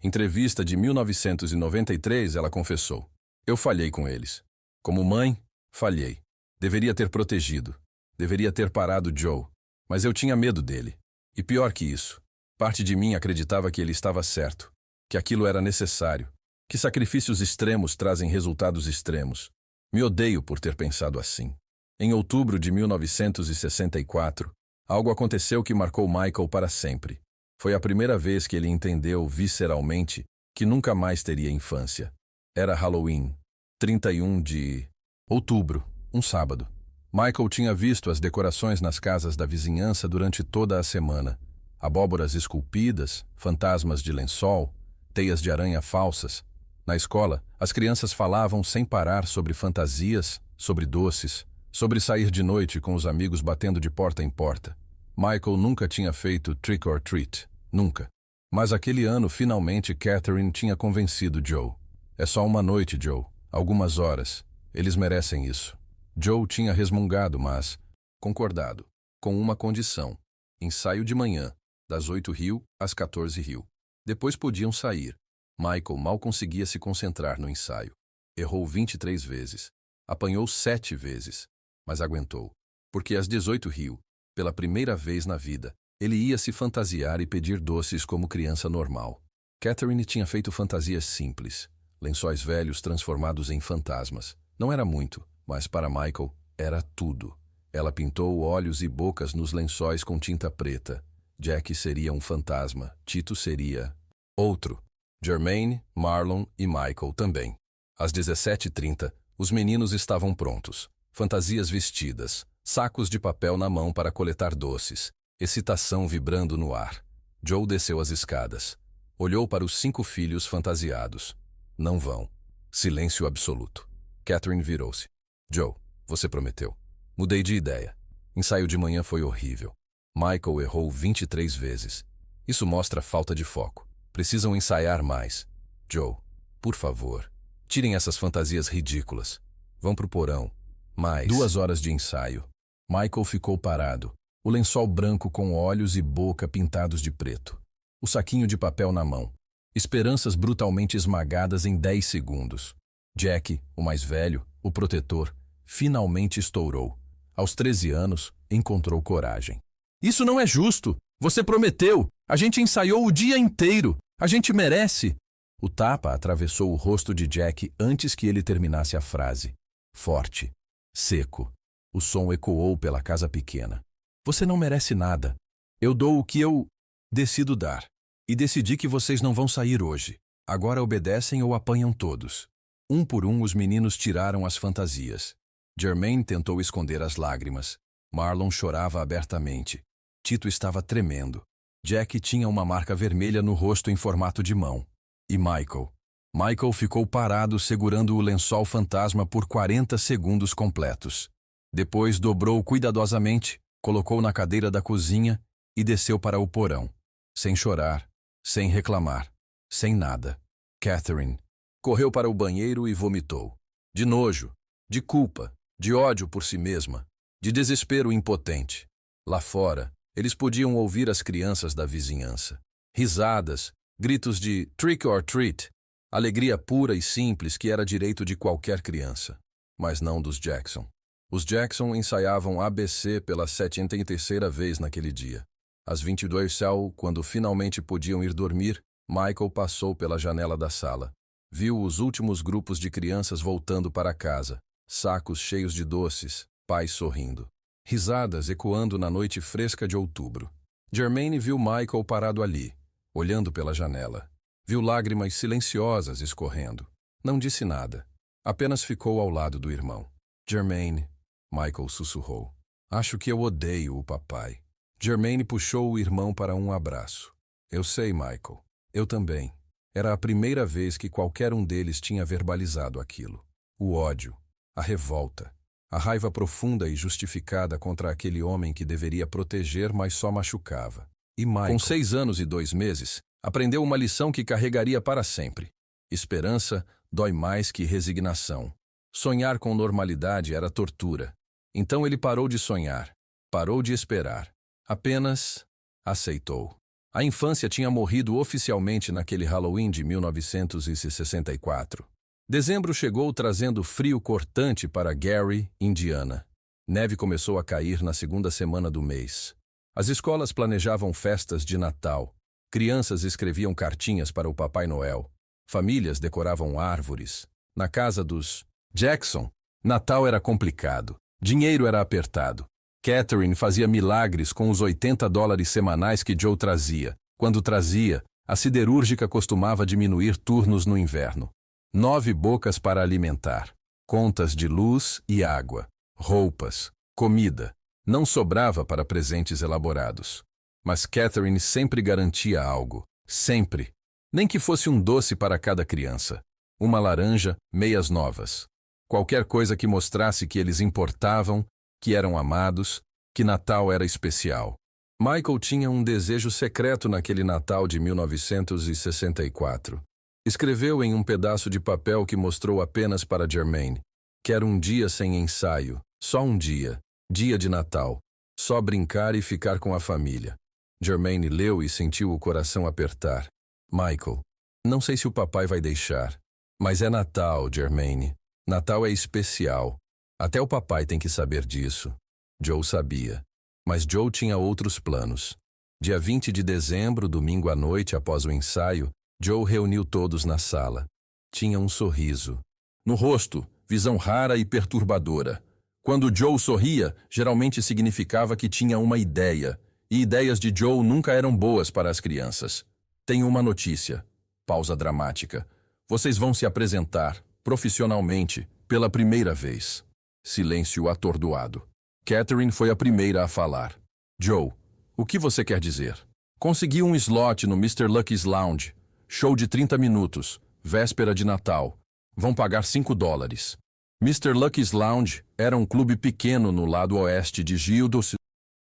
Speaker 2: entrevista de 1993, ela confessou. Eu falhei com eles. Como mãe, falhei. Deveria ter protegido. Deveria ter parado Joe. Mas eu tinha medo dele. E pior que isso, parte de mim acreditava que ele estava certo.
Speaker 1: que aquilo era necessário, que sacrifícios extremos trazem resultados extremos. Me odeio por ter pensado assim. Em outubro de 1964, algo aconteceu que marcou Michael para sempre. Foi a primeira vez que ele entendeu visceralmente que nunca mais teria infância. Era Halloween, 31 de outubro, um sábado. Michael tinha visto as decorações nas casas da vizinhança durante toda a semana. Abóboras esculpidas, fantasmas de lençol, teias de aranha falsas. Na escola, as crianças falavam sem parar sobre fantasias, sobre doces, sobre sair de noite com os amigos batendo de porta em porta. Michael nunca tinha feito trick or treat, nunca. Mas aquele ano, finalmente, Catherine tinha convencido Joe. É só uma noite, Joe. Algumas horas. Eles merecem isso. Joe tinha resmungado, mas concordado, com uma condição. Ensaio de manhã, das 8h às 14h. Depois podiam sair. Michael mal conseguia se concentrar no ensaio. Errou 23 vezes. Apanhou 7 vezes. Mas aguentou. Porque às 18h, pela primeira vez na vida, ele ia se fantasiar e pedir doces como criança normal. Catherine tinha feito fantasias simples. Lençóis velhos transformados em fantasmas. Não era muito, mas para Michael era tudo. Ela pintou olhos e bocas nos lençóis com tinta preta. Jack seria um fantasma. Tito seria outro. Jermaine, Marlon e Michael também. Às 17h30, os meninos estavam prontos. Fantasias vestidas, sacos de papel na mão para coletar doces, excitação vibrando no ar. Joe desceu as escadas. Olhou para os 5 filhos fantasiados. Não vão. Silêncio absoluto. Catherine virou-se. Joe, você prometeu. Mudei de ideia. Ensaio de manhã foi horrível. Michael errou 23 vezes. Isso mostra falta de foco. Precisam ensaiar mais. Joe, por favor, tirem essas fantasias ridículas. Vão pro porão. Mais 2 horas de ensaio. Michael ficou parado. O lençol branco com olhos e boca pintados de preto. O saquinho de papel na mão. Esperanças brutalmente esmagadas em 10 segundos. Jack, o mais velho, o protetor, finalmente estourou. Aos 13 anos, encontrou coragem. Isso não é justo! Você prometeu! A gente ensaiou o dia inteiro! A gente merece! O tapa atravessou o rosto de Jack antes que ele terminasse a frase. Forte. Seco. O som ecoou pela casa pequena. Você não merece nada. Eu dou o que eu decido dar. E decidi que vocês não vão sair hoje. Agora obedecem ou apanham todos. Um por um, os meninos tiraram as fantasias. Jermaine tentou esconder as lágrimas. Marlon chorava abertamente. Tito estava tremendo. Jack tinha uma marca vermelha no rosto em formato de mão. E Michael? Michael ficou parado segurando o lençol fantasma por 40 segundos completos. Depois dobrou cuidadosamente, colocou na cadeira da cozinha e desceu para o porão. Sem chorar, sem reclamar, sem nada. Catherine correu para o banheiro e vomitou. De nojo, de culpa, de ódio por si mesma, de desespero impotente. Lá fora, eles podiam ouvir as crianças da vizinhança. Risadas, gritos de trick or treat, alegria pura e simples que era direito de qualquer criança. Mas não dos Jackson. Os Jackson ensaiavam ABC pela 73ª vez naquele dia. Às 22h, quando finalmente podiam ir dormir, Michael passou pela janela da sala. Viu os últimos grupos de crianças voltando para casa, sacos cheios de doces, pais sorrindo. Risadas ecoando na noite fresca de outubro. Jermaine viu Michael parado ali, olhando pela janela. Viu lágrimas silenciosas escorrendo. Não disse nada. Apenas ficou ao lado do irmão. Jermaine, Michael sussurrou. Acho que eu odeio o papai. Jermaine puxou o irmão para um abraço. Eu sei, Michael. Eu também. Era a primeira vez que qualquer um deles tinha verbalizado aquilo. O ódio, a revolta, a raiva profunda e justificada contra aquele homem que deveria proteger, mas só machucava. E Michael, com 6 anos e 2 meses, aprendeu uma lição que carregaria para sempre. Esperança dói mais que resignação. Sonhar com normalidade era tortura. Então ele parou de sonhar, parou de esperar. Apenas aceitou. A infância tinha morrido oficialmente naquele Halloween de 1964. Dezembro chegou trazendo frio cortante para Gary, Indiana. Neve começou a cair na segunda semana do mês. As escolas planejavam festas de Natal. Crianças escreviam cartinhas para o Papai Noel. Famílias decoravam árvores. Na casa dos Jackson, Natal era complicado. Dinheiro era apertado. Catherine fazia milagres com os $80 semanais que Joe trazia. Quando trazia, a siderúrgica costumava diminuir turnos no inverno. 9 bocas para alimentar. Contas de luz e água. Roupas. Comida. Não sobrava para presentes elaborados. Mas Catherine sempre garantia algo. Sempre. Nem que fosse um doce para cada criança. Uma laranja, meias novas. Qualquer coisa que mostrasse que eles importavam, que eram amados, que Natal era especial. Michael tinha um desejo secreto naquele Natal de 1964. Escreveu em um pedaço de papel que mostrou apenas para Germaine. Quero um dia sem ensaio, só um dia, dia de Natal, só brincar e ficar com a família. Germaine leu e sentiu o coração apertar. Michael, não sei se o papai vai deixar, mas é Natal, Germaine. Natal é especial. Até o papai tem que saber disso. Joe sabia. Mas Joe tinha outros planos. Dia 20 de dezembro, domingo à noite após o ensaio, Joe reuniu todos na sala. Tinha um sorriso. No rosto, visão rara e perturbadora. Quando Joe sorria, geralmente significava que tinha uma ideia. E ideias de Joe nunca eram boas para as crianças. Tenho uma notícia. Pausa dramática. Vocês vão se apresentar, profissionalmente, pela primeira vez. Silêncio atordoado. Catherine foi a primeira a falar. Joe, o que você quer dizer? Consegui um slot no Mr. Lucky's Lounge. Show de 30 minutos. Véspera de Natal. Vão pagar $5. Mr. Lucky's Lounge era um clube pequeno no lado oeste de Gildos,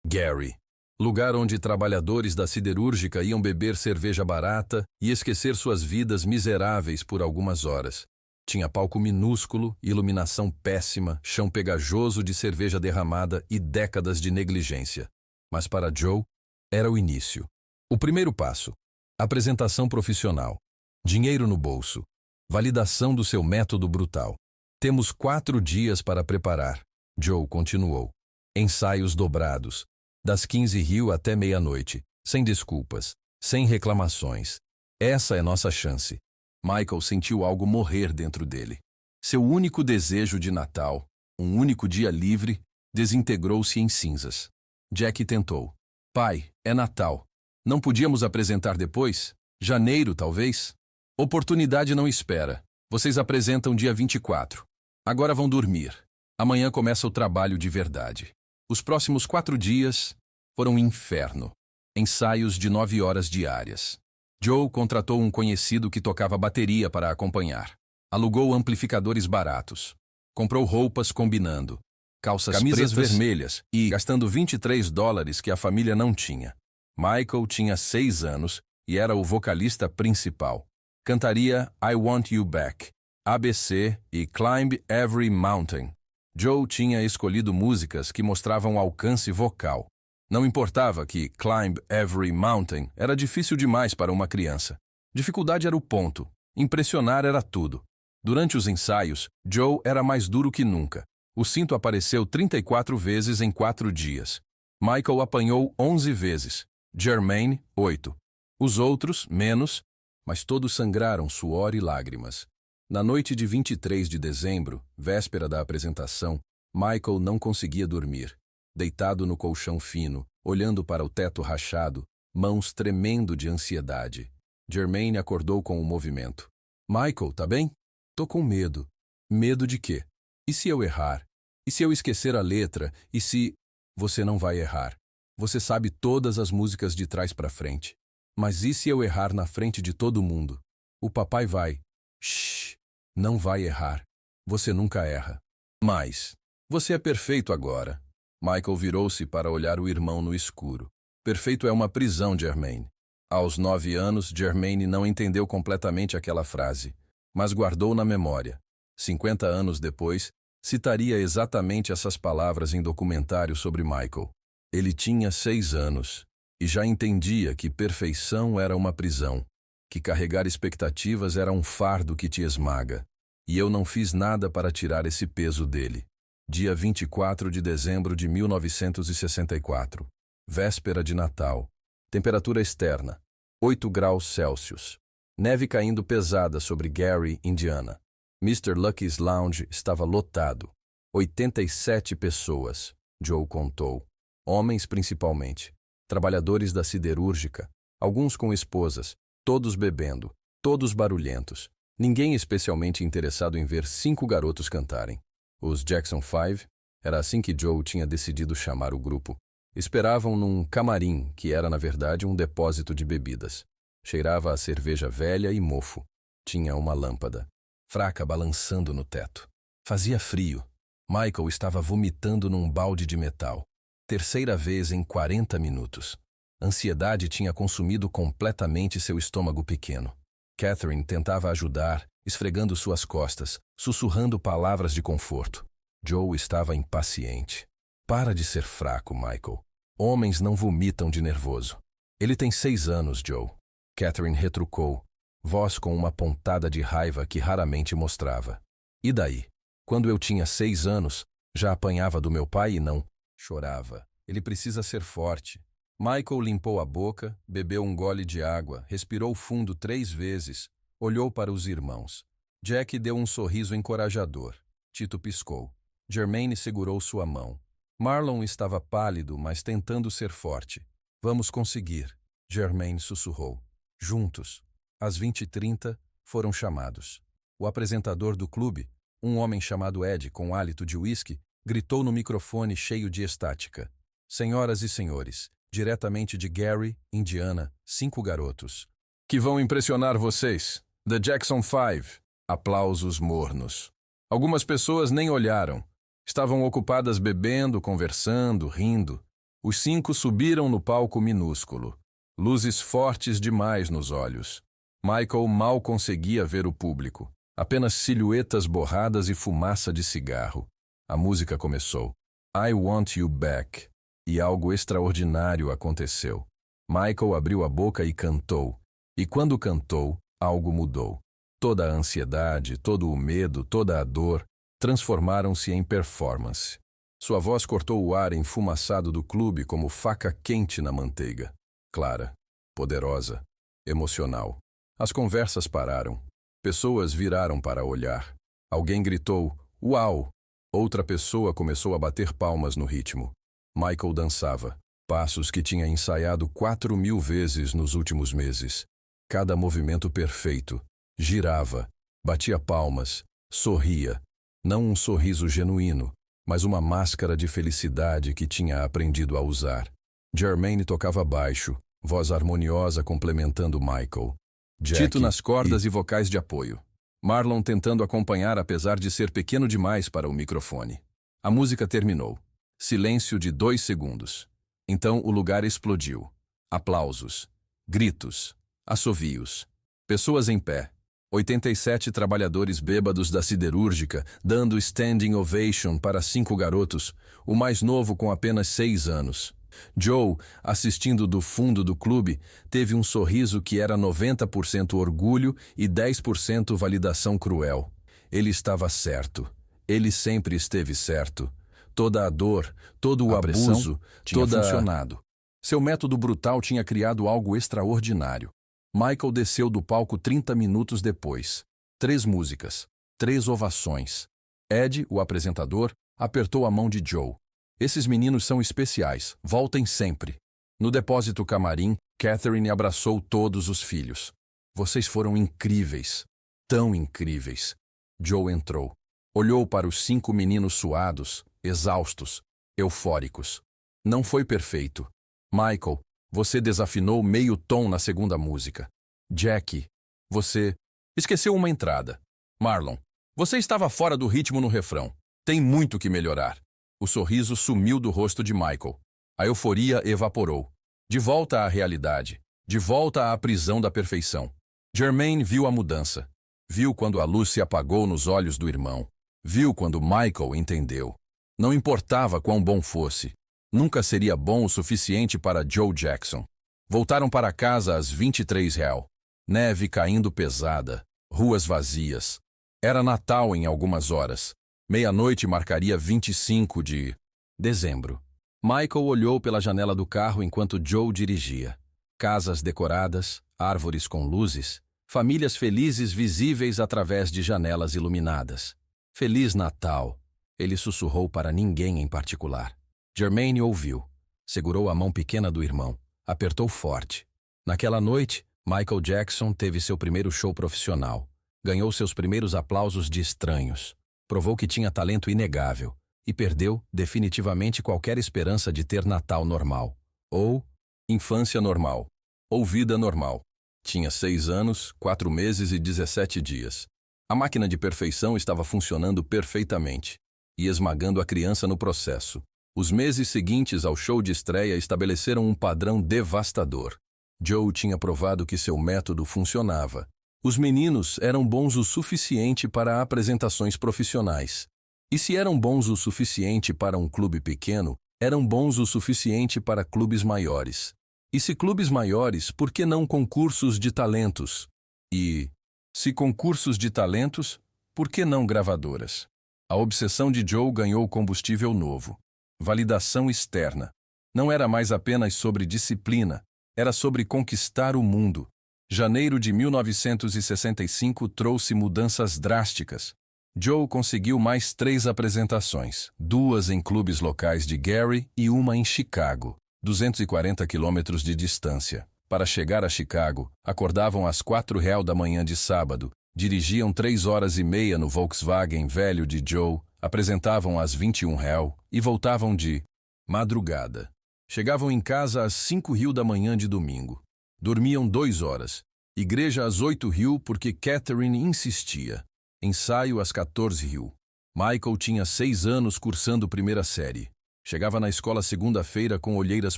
Speaker 1: Gary. Lugar onde trabalhadores da siderúrgica iam beber cerveja barata e esquecer suas vidas miseráveis por algumas horas. Tinha palco minúsculo, iluminação péssima, chão pegajoso de cerveja derramada e décadas de negligência. Mas para Joe, era o início. O primeiro passo. Apresentação profissional. Dinheiro no bolso. Validação do seu método brutal. Temos 4 dias para preparar. Joe continuou. Ensaios dobrados. Das 15h até meia-noite. Sem desculpas. Sem reclamações. Essa é nossa chance. Michael sentiu algo morrer dentro dele. Seu único desejo de Natal, um único dia livre, desintegrou-se em cinzas. Jack tentou. Pai, é Natal. Não podíamos apresentar depois? Janeiro, talvez? Oportunidade não espera. Vocês apresentam dia 24. Agora vão dormir. Amanhã começa o trabalho de verdade. Os próximos 4 dias foram um inferno. Ensaios de 9 horas diárias. Joe contratou um conhecido que tocava bateria para acompanhar. Alugou amplificadores baratos. Comprou roupas combinando. Camisas vermelhas e gastando $23 que a família não tinha. Michael tinha 6 anos e era o vocalista principal. Cantaria I Want You Back, ABC e Climb Every Mountain. Joe tinha escolhido músicas que mostravam alcance vocal. Não importava que Climb Every Mountain era difícil demais para uma criança. Dificuldade era o ponto. Impressionar era tudo. Durante os ensaios, Joe era mais duro que nunca. O cinto apareceu 34 vezes em 4 dias. Michael apanhou 11 vezes. Germaine, 8. Os outros, menos, mas todos sangraram suor e lágrimas. Na noite de 23 de dezembro, véspera da apresentação, Michael não conseguia dormir. Deitado no colchão fino, olhando para o teto rachado, mãos tremendo de ansiedade. Germaine acordou com o movimento. Michael, tá bem? Tô com medo. Medo de quê? E se eu errar? E se eu esquecer a letra? E se... Você não vai errar. Você sabe todas as músicas de trás para frente. Mas e se eu errar na frente de todo mundo? O papai vai... Shhh! Não vai errar. Você nunca erra. Mas... Você é perfeito agora. Michael virou-se para olhar o irmão no escuro. Perfeito é uma prisão, Germaine. Aos 9 anos, Germaine não entendeu completamente aquela frase, mas guardou na memória. 50 anos depois, citaria exatamente essas palavras em documentário sobre Michael. Ele tinha 6 anos e já entendia que perfeição era uma prisão, que carregar expectativas era um fardo que te esmaga. E eu não fiz nada para tirar esse peso dele. Dia 24 de dezembro de 1964. Véspera de Natal. Temperatura externa. 8 graus Celsius. Neve caindo pesada sobre Gary, Indiana. Mr. Lucky's Lounge estava lotado. 87 pessoas, Joe contou. Homens principalmente. Trabalhadores da siderúrgica. Alguns com esposas. Todos bebendo. Todos barulhentos. Ninguém especialmente interessado em ver 5 garotos cantarem. Os Jackson 5, era assim que Joe tinha decidido chamar o grupo, esperavam num camarim que era, na verdade, um depósito de bebidas. Cheirava a cerveja velha e mofo. Tinha uma lâmpada, fraca, balançando no teto. Fazia frio. Michael estava vomitando num balde de metal. Terceira vez em 40 minutos. Ansiedade tinha consumido completamente seu estômago pequeno. Catherine tentava ajudar, esfregando suas costas, sussurrando palavras de conforto. Joe estava impaciente. Para de ser fraco, Michael. Homens não vomitam de nervoso. Ele tem 6 anos, Joe. Catherine retrucou, voz com uma pontada de raiva que raramente mostrava. E daí? Quando eu tinha 6 anos, já apanhava do meu pai e não chorava. Ele precisa ser forte. Michael limpou a boca, bebeu um gole de água, respirou fundo 3 vezes, olhou para os irmãos. Jack deu um sorriso encorajador. Tito piscou. Jermaine segurou sua mão. Marlon estava pálido, mas tentando ser forte. Vamos conseguir, Jermaine sussurrou. Juntos. Às 20h30, foram chamados. O apresentador do clube, um homem chamado Ed com hálito de uísque, gritou no microfone cheio de estática. Senhoras e senhores, diretamente de Gary, Indiana, 5 garotos. Que vão impressionar vocês. The Jackson 5. Aplausos mornos. Algumas pessoas nem olharam. Estavam ocupadas bebendo, conversando, rindo. Os 5 subiram no palco minúsculo. Luzes fortes demais nos olhos. Michael mal conseguia ver o público. Apenas silhuetas borradas e fumaça de cigarro. A música começou. I Want You Back. E algo extraordinário aconteceu. Michael abriu a boca e cantou. E quando cantou, algo mudou. Toda a ansiedade, todo o medo, toda a dor transformaram-se em performance. Sua voz cortou o ar enfumaçado do clube como faca quente na manteiga. Clara, poderosa, emocional. As conversas pararam. Pessoas viraram para olhar. Alguém gritou, uau! Outra pessoa começou a bater palmas no ritmo. Michael dançava, passos que tinha ensaiado 4.000 vezes nos últimos meses. Cada movimento perfeito. Girava, batia palmas, sorria. Não um sorriso genuíno, mas uma máscara de felicidade que tinha aprendido a usar. Jermaine tocava baixo, voz harmoniosa complementando Michael. Tito nas cordas e vocais de apoio. Marlon tentando acompanhar apesar de ser pequeno demais para o microfone. A música terminou. Silêncio de 2 segundos. Então o lugar explodiu. Aplausos, gritos, assovios. Pessoas em pé. 87 trabalhadores bêbados da siderúrgica dando standing ovation para 5 garotos, o mais novo com apenas 6 anos. Joe, assistindo do fundo do clube, teve um sorriso que era 90% orgulho e 10% validação cruel. Ele estava certo. Ele sempre esteve certo. Toda a dor, todo o abuso, tinha funcionado. Seu método brutal tinha criado algo extraordinário. Michael desceu do palco 30 minutos depois. 3 músicas, 3 ovações. Ed, o apresentador, apertou a mão de Joe. Esses meninos são especiais, voltem sempre. No depósito camarim, Catherine abraçou todos os filhos. Vocês foram incríveis, tão incríveis. Joe entrou. Olhou para os 5 meninos suados, exaustos, eufóricos. Não foi perfeito. Michael, você desafinou meio tom na segunda música. Jack, você esqueceu uma entrada. Marlon, você estava fora do ritmo no refrão. Tem muito que melhorar. O sorriso sumiu do rosto de Michael. A euforia evaporou. De volta à realidade. De volta à prisão da perfeição. Jermaine viu a mudança. Viu quando a luz se apagou nos olhos do irmão. Viu quando Michael entendeu. Não importava quão bom fosse. Nunca seria bom o suficiente para Joe Jackson. Voltaram para casa às 23h. Neve caindo pesada. Ruas vazias. Era Natal em algumas horas. Meia-noite marcaria 25 de dezembro. Michael olhou pela janela do carro enquanto Joe dirigia.
Speaker 2: Casas decoradas, árvores com luzes, famílias felizes visíveis através de janelas iluminadas. Feliz Natal! Ele sussurrou para ninguém em particular. Germaine ouviu. Segurou a mão pequena do irmão. Apertou forte. Naquela noite, Michael Jackson teve seu primeiro show profissional. Ganhou seus primeiros aplausos de estranhos. Provou que tinha talento inegável. E perdeu, definitivamente, qualquer esperança de ter Natal normal. Ou infância normal. Ou vida normal. Tinha 6 anos, 4 meses e 17 dias. A máquina de perfeição estava funcionando perfeitamente. E esmagando a criança no processo. Os meses seguintes ao show de estreia estabeleceram um padrão devastador. Joe tinha provado que seu método funcionava. Os meninos eram bons o suficiente para apresentações profissionais. E se eram bons o suficiente para um clube pequeno, eram bons o suficiente para clubes maiores. E se clubes maiores, por que não concursos de talentos? E, se concursos de talentos, por que não gravadoras? A obsessão de Joe ganhou combustível novo. Validação externa. Não era mais apenas sobre disciplina, era sobre conquistar o mundo. Janeiro de 1965 trouxe mudanças drásticas. Joe conseguiu mais 3 apresentações, 2 em clubes locais de Gary e uma em Chicago, 240 quilômetros de distância. Para chegar a Chicago, acordavam às 4h da manhã de sábado, dirigiam 3 horas e meia no Volkswagen velho de Joe, apresentavam às 21h e voltavam de madrugada. Chegavam em casa às 5h da manhã de domingo. Dormiam 2 horas. Igreja às 8h porque Catherine insistia. Ensaio às 14h. Michael tinha 6 anos cursando primeira série. Chegava na escola segunda-feira com olheiras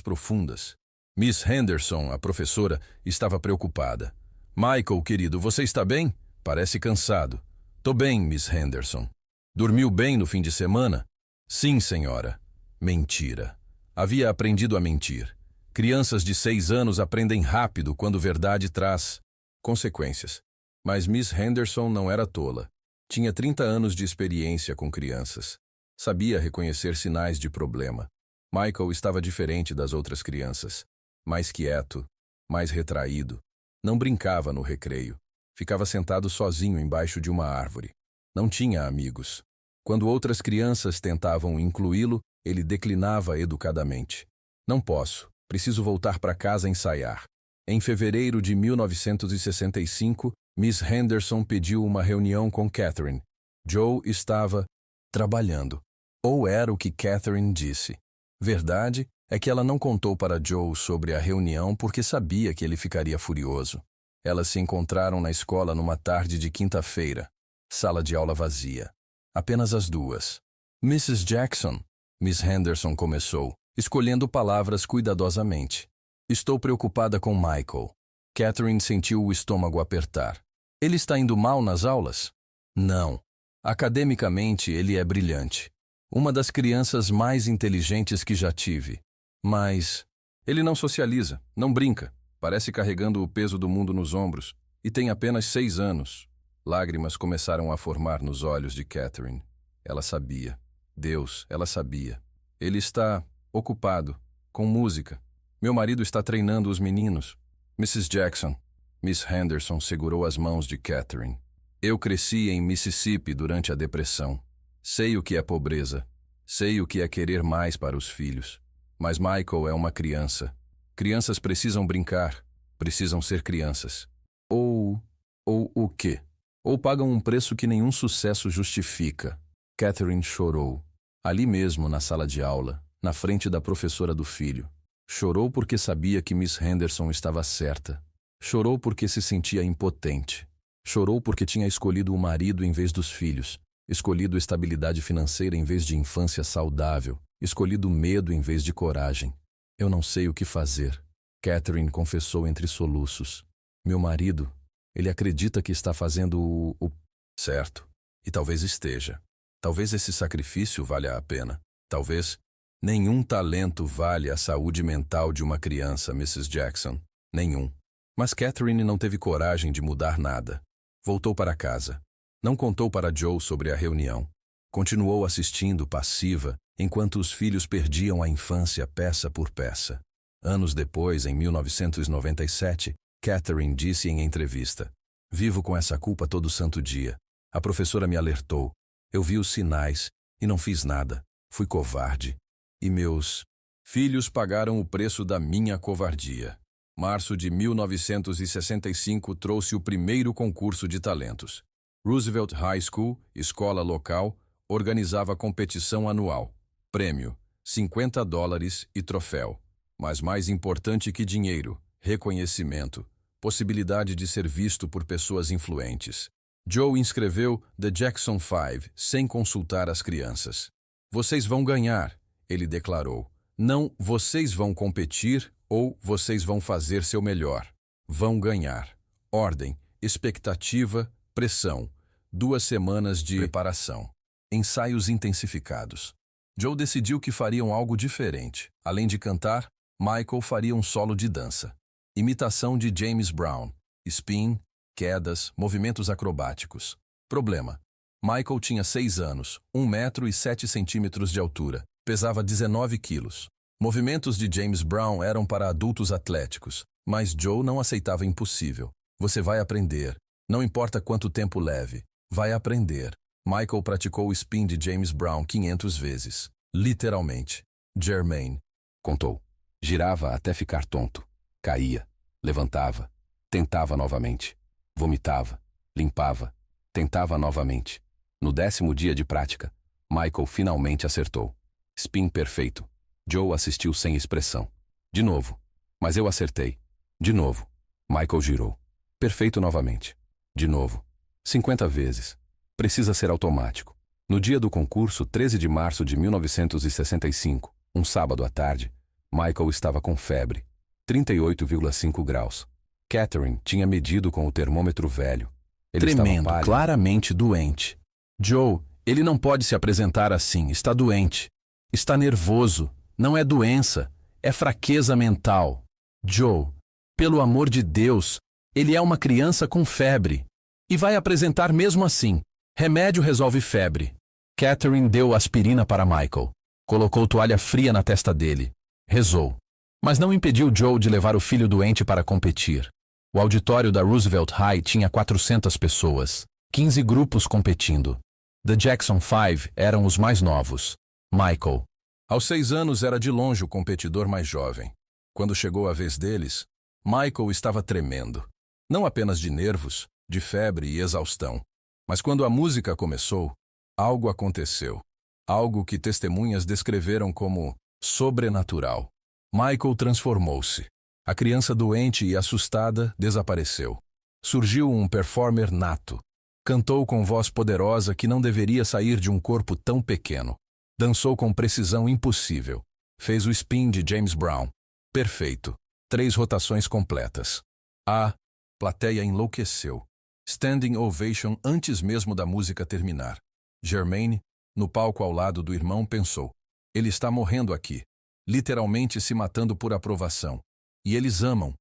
Speaker 2: profundas. Miss Henderson, a professora, estava preocupada. Michael, querido, você está bem? Parece cansado. Tô bem, Miss Henderson. Dormiu bem no fim de semana? Sim, senhora. Mentira. Havia aprendido a mentir. Crianças de 6 anos aprendem rápido quando verdade traz consequências. Mas Miss Henderson não era tola. Tinha 30 anos de experiência com crianças. Sabia reconhecer sinais de problema. Michael estava diferente das outras crianças. Mais quieto, mais retraído. Não brincava no recreio. Ficava sentado sozinho embaixo de uma árvore. Não tinha amigos. Quando outras crianças tentavam incluí-lo, ele declinava educadamente. Não posso. Preciso voltar para casa ensaiar. Em fevereiro de 1965, Miss Henderson pediu uma reunião com Catherine. Joe estava trabalhando. Ou era o que Catherine disse. Verdade é que ela não contou para Joe sobre a reunião porque sabia que ele ficaria furioso. Elas se encontraram na escola numa tarde de quinta-feira. Sala de aula vazia. Apenas as duas. Mrs. Jackson, Miss Henderson começou, escolhendo palavras cuidadosamente. Estou preocupada com Michael. Catherine sentiu o estômago apertar. Ele está indo mal nas aulas? Não. Academicamente, ele é brilhante. Uma das crianças mais inteligentes que já tive. Mas ele não socializa, não brinca. Parece carregando o peso do mundo nos ombros. E tem apenas 6 anos. Lágrimas começaram a formar nos olhos de Catherine. Ela sabia. Deus, ela sabia. Ele está ocupado, com música. Meu marido está treinando os meninos. Mrs. Jackson. Miss Henderson segurou as mãos de Catherine. Eu cresci em Mississippi durante a Depressão. Sei o que é pobreza. Sei o que é querer mais para os filhos. Mas Michael é uma criança. Crianças precisam brincar. Precisam ser crianças. Ou o quê? Ou pagam um preço que nenhum sucesso justifica. Catherine chorou. Ali mesmo, na sala de aula, na frente da professora do filho. Chorou porque sabia que Miss Henderson estava certa. Chorou porque se sentia impotente. Chorou porque tinha escolhido o marido em vez dos filhos. Escolhido estabilidade financeira em vez de infância saudável. Escolhido medo em vez de coragem. Eu não sei o que fazer. Catherine confessou entre soluços. Meu marido, ele acredita que está fazendo o certo. E talvez esteja. Talvez esse sacrifício valha a pena. Talvez nenhum talento vale a saúde mental de uma criança, Mrs. Jackson. Nenhum. Mas Catherine não teve coragem de mudar nada. Voltou para casa. Não contou para Joe sobre a reunião. Continuou assistindo, passiva, enquanto os filhos perdiam a infância peça por peça.
Speaker 1: Anos depois, em 1997, Catherine disse em entrevista: "Vivo com essa culpa todo santo dia. A professora me alertou. Eu vi os sinais e não fiz nada. Fui covarde. E meus filhos pagaram o preço da minha covardia." Março de 1965 trouxe o primeiro concurso de talentos. Roosevelt High School, escola local, organizava competição anual. Prêmio: $50 e troféu. Mas mais importante que dinheiro, reconhecimento, possibilidade de ser visto por pessoas influentes. Joe inscreveu The Jackson 5 sem consultar as crianças. "Vocês vão ganhar", ele declarou. "Não, vocês vão competir ou vocês vão fazer seu melhor. Vão ganhar." Ordem, expectativa, pressão. 2 semanas de preparação. Ensaios intensificados. Joe decidiu que fariam algo diferente. Além de cantar, Michael faria um solo de dança. Imitação de James Brown. Spin, quedas, movimentos acrobáticos. Problema: Michael tinha 6 anos, 1 metro e 7 centímetros de altura, pesava 19 quilos. Movimentos de James Brown eram para adultos atléticos, mas Joe não aceitava impossível. "Você vai aprender. Não importa quanto tempo leve. Vai aprender." Michael praticou o spin de James Brown 500 vezes. Literalmente. Jermaine contou. Girava até ficar tonto. Caía. Levantava. Tentava novamente. Vomitava. Limpava. Tentava novamente. No 10º dia de prática, Michael finalmente acertou. Spin perfeito. Joe assistiu sem expressão. "De novo." "Mas eu acertei." "De novo." Michael girou. "Perfeito novamente." "De novo." 50 vezes. Precisa ser automático. No dia do concurso, 13 de março de 1965, um sábado à tarde, Michael estava com febre. 38,5 graus. Catherine tinha medido com o termômetro velho. Ele
Speaker 2: Tremendo,
Speaker 1: estava pálido.
Speaker 2: claramente doente. "Joe, ele não pode se apresentar assim, está doente. Está nervoso. Não é doença, é fraqueza mental. Joe, pelo amor de Deus, ele é uma criança com febre. E vai apresentar mesmo assim. Remédio resolve febre." Catherine deu aspirina para Michael. Colocou toalha fria na testa dele. Rezou. Mas não impediu Joe de levar o filho doente para competir. O auditório da Roosevelt High tinha 400 pessoas. 15 grupos competindo. The Jackson 5 eram os mais novos. Michael.
Speaker 1: Aos 6 anos era de longe o competidor mais jovem. Quando chegou a vez deles, Michael estava tremendo. Não apenas de nervos, de febre e exaustão. Mas quando a música começou, algo aconteceu. Algo que testemunhas descreveram como sobrenatural. Michael transformou-se. A criança doente e assustada desapareceu. Surgiu um performer nato. Cantou com voz poderosa que não deveria sair de um corpo tão pequeno. Dançou com precisão impossível. Fez o spin de James Brown. Perfeito. 3 rotações completas. A plateia enlouqueceu. Standing ovation antes mesmo da música terminar. Jermaine, no palco ao lado do irmão, pensou: ele está morrendo aqui. Literalmente se matando por aprovação. E eles amam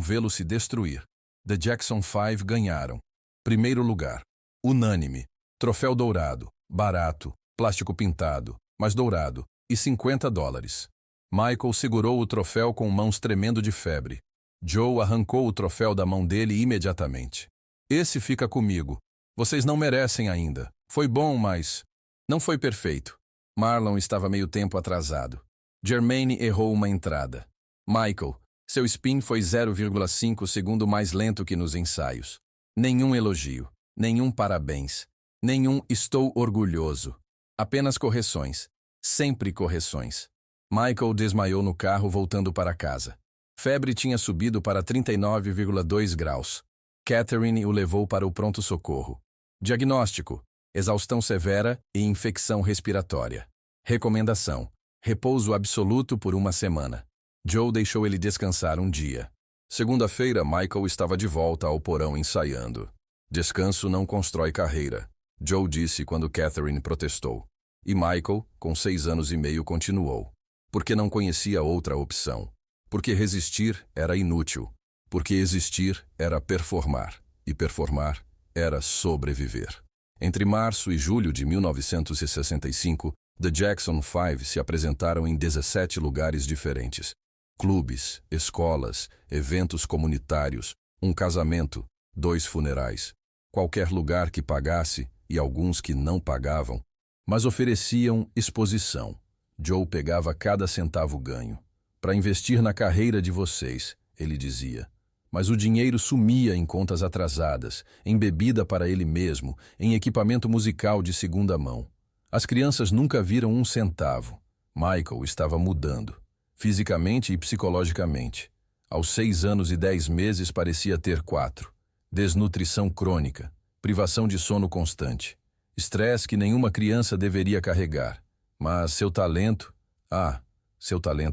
Speaker 1: vê-lo se destruir. The Jackson 5 ganharam. Primeiro lugar. Unânime. Troféu dourado. Barato. Plástico pintado, mas dourado. E $50. Michael segurou o troféu com mãos tremendo de febre. Joe arrancou o troféu da mão dele imediatamente. "Esse fica comigo. Vocês não merecem ainda. Foi bom, mas não foi perfeito." Marlon estava meio tempo atrasado. Jermaine errou uma entrada. "Michael, seu spin foi 0,5 segundo mais lento que nos ensaios. Nenhum elogio, nenhum parabéns, nenhum estou orgulhoso. Apenas correções. Sempre correções." Michael desmaiou no carro voltando para casa. Febre tinha subido para 39,2 graus. Catherine o levou para o pronto-socorro. Diagnóstico: exaustão severa e infecção respiratória. Recomendação: repouso absoluto por 1 semana. Joe deixou ele descansar um dia. Segunda-feira, Michael estava de volta ao porão ensaiando. "Descanso não constrói carreira", Joe disse quando Catherine protestou. E Michael, com 6 anos e meio, continuou. Porque não conhecia outra opção. Porque resistir era inútil. Porque existir era performar. E performar era sobreviver. Entre março e julho de 1965, The Jackson 5 se apresentaram em 17 lugares diferentes. Clubes, escolas, eventos comunitários, um casamento, 2 funerais. Qualquer lugar que pagasse e alguns que não pagavam, mas ofereciam exposição. Joe pegava cada centavo ganho. Para investir na carreira de vocês, ele dizia. Mas o dinheiro sumia em contas atrasadas, em bebida para ele mesmo, em equipamento musical de segunda mão. As crianças nunca viram um centavo. Michael estava mudando, fisicamente e psicologicamente. Aos 6 anos e 10 meses parecia ter 4. Desnutrição crônica, privação de sono constante, estresse que nenhuma criança deveria carregar. Mas seu talento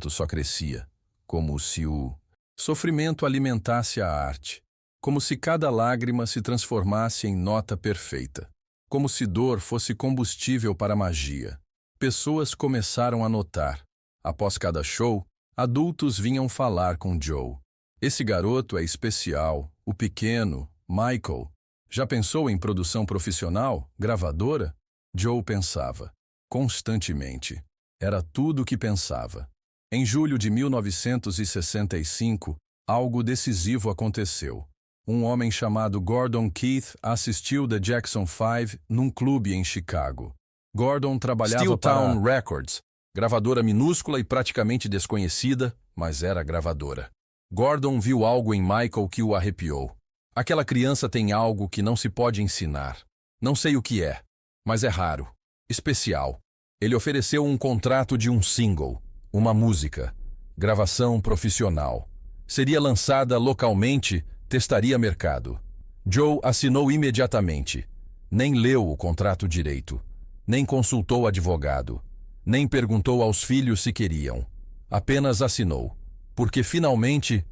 Speaker 1: só crescia, como se o sofrimento alimentasse a arte, como se cada lágrima se transformasse em nota perfeita, como se dor fosse combustível para a magia. Pessoas começaram a notar. Após cada show, adultos vinham falar com Joe. Esse garoto é especial, o pequeno, Michael. Já pensou em produção profissional, gravadora? Joe pensava, constantemente. Era tudo o que pensava. Em julho de 1965, algo decisivo aconteceu. Um homem chamado Gordon Keith assistiu The Jackson 5 num clube em Chicago. Gordon trabalhava para Steeltown Records, gravadora minúscula e praticamente desconhecida, mas era gravadora. Gordon viu algo em Michael que o arrepiou. Aquela criança tem algo que não se pode ensinar. Não sei o que é, mas é raro, especial. Ele ofereceu um contrato de um single, uma música, gravação profissional. Seria lançada localmente, testaria mercado. Joe assinou imediatamente. Nem leu o contrato direito, nem consultou advogado, nem perguntou aos filhos se queriam. Apenas assinou, porque finalmente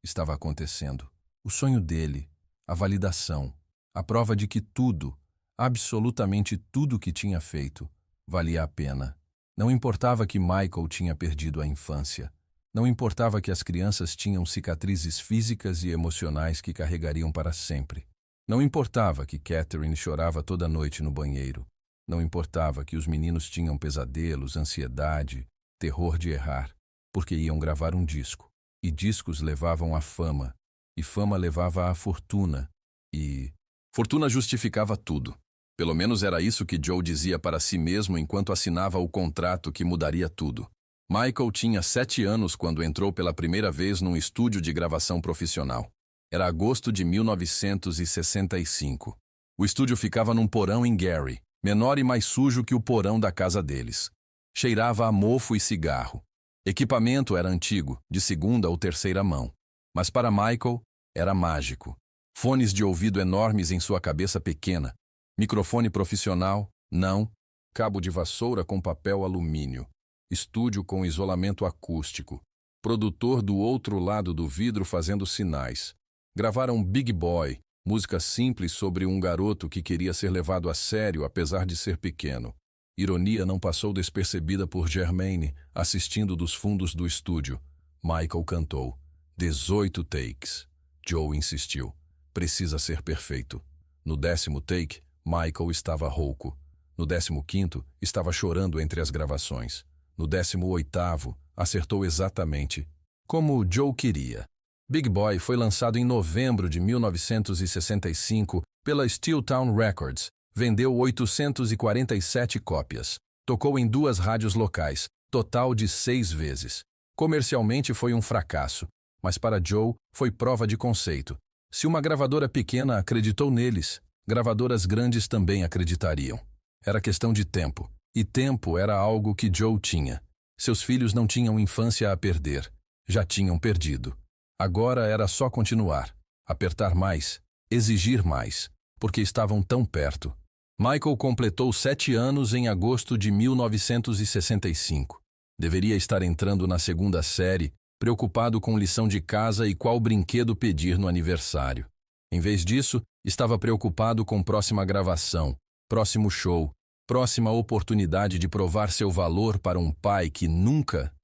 Speaker 1: estava acontecendo. O sonho dele, a validação, a prova de que tudo, absolutamente tudo que tinha feito, valia a pena. Não importava que Michael tinha perdido a infância. Não importava que as crianças tinham cicatrizes físicas e emocionais que carregariam para sempre. Não importava que Catherine chorava toda noite no banheiro. Não importava que os meninos tinham pesadelos, ansiedade, terror de errar, porque iam gravar um disco. E discos levavam à fama. E fama levava à fortuna. E fortuna justificava tudo. Pelo menos era isso que Joe dizia para si mesmo enquanto assinava o contrato que mudaria tudo. Michael tinha 7 anos quando entrou pela primeira vez num estúdio de gravação profissional. Era agosto de 1965. O estúdio ficava num porão em Gary, menor e mais sujo que o porão da casa deles. Cheirava a mofo e cigarro. Equipamento era antigo, de segunda ou terceira mão. Mas para Michael, era mágico. Fones de ouvido enormes em sua cabeça pequena. Microfone profissional? Não. Cabo de vassoura com papel alumínio. Estúdio com isolamento acústico. Produtor do outro lado do vidro fazendo sinais. Gravaram Big Boy, música simples sobre um garoto que queria ser levado a sério apesar de ser pequeno. Ironia não passou despercebida por Germaine, assistindo dos fundos do estúdio. Michael cantou. 18 takes. Joe insistiu. Precisa ser perfeito. No 10º take, Michael estava rouco. No 15º, estava chorando entre as gravações. No 18º, acertou exatamente como Joe queria. Big Boy foi lançado em novembro de 1965 pela Steeltown Records. Vendeu 847 cópias. Tocou em 2 rádios locais, total de 6 vezes. Comercialmente foi um fracasso. Mas para Joe, foi prova de conceito. Se uma gravadora pequena acreditou neles, gravadoras grandes também acreditariam. Era questão de tempo. E tempo era algo que Joe tinha. Seus filhos não tinham infância a perder. Já tinham perdido. Agora era só continuar. Apertar mais. Exigir mais. Porque estavam tão perto. Michael completou 7 anos em agosto de 1965. Deveria estar entrando na 2ª série, preocupado com lição de casa e qual brinquedo pedir no aniversário. Em vez disso, estava preocupado com próxima gravação, próximo show, próxima oportunidade de provar seu valor para um pai que nunca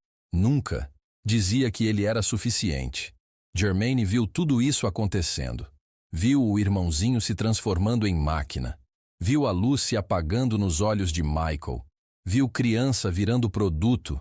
Speaker 1: dizia que ele era suficiente. Germaine viu tudo isso acontecendo. Viu o irmãozinho se transformando em máquina. Viu a luz se apagando nos olhos de Michael. Viu criança virando produto.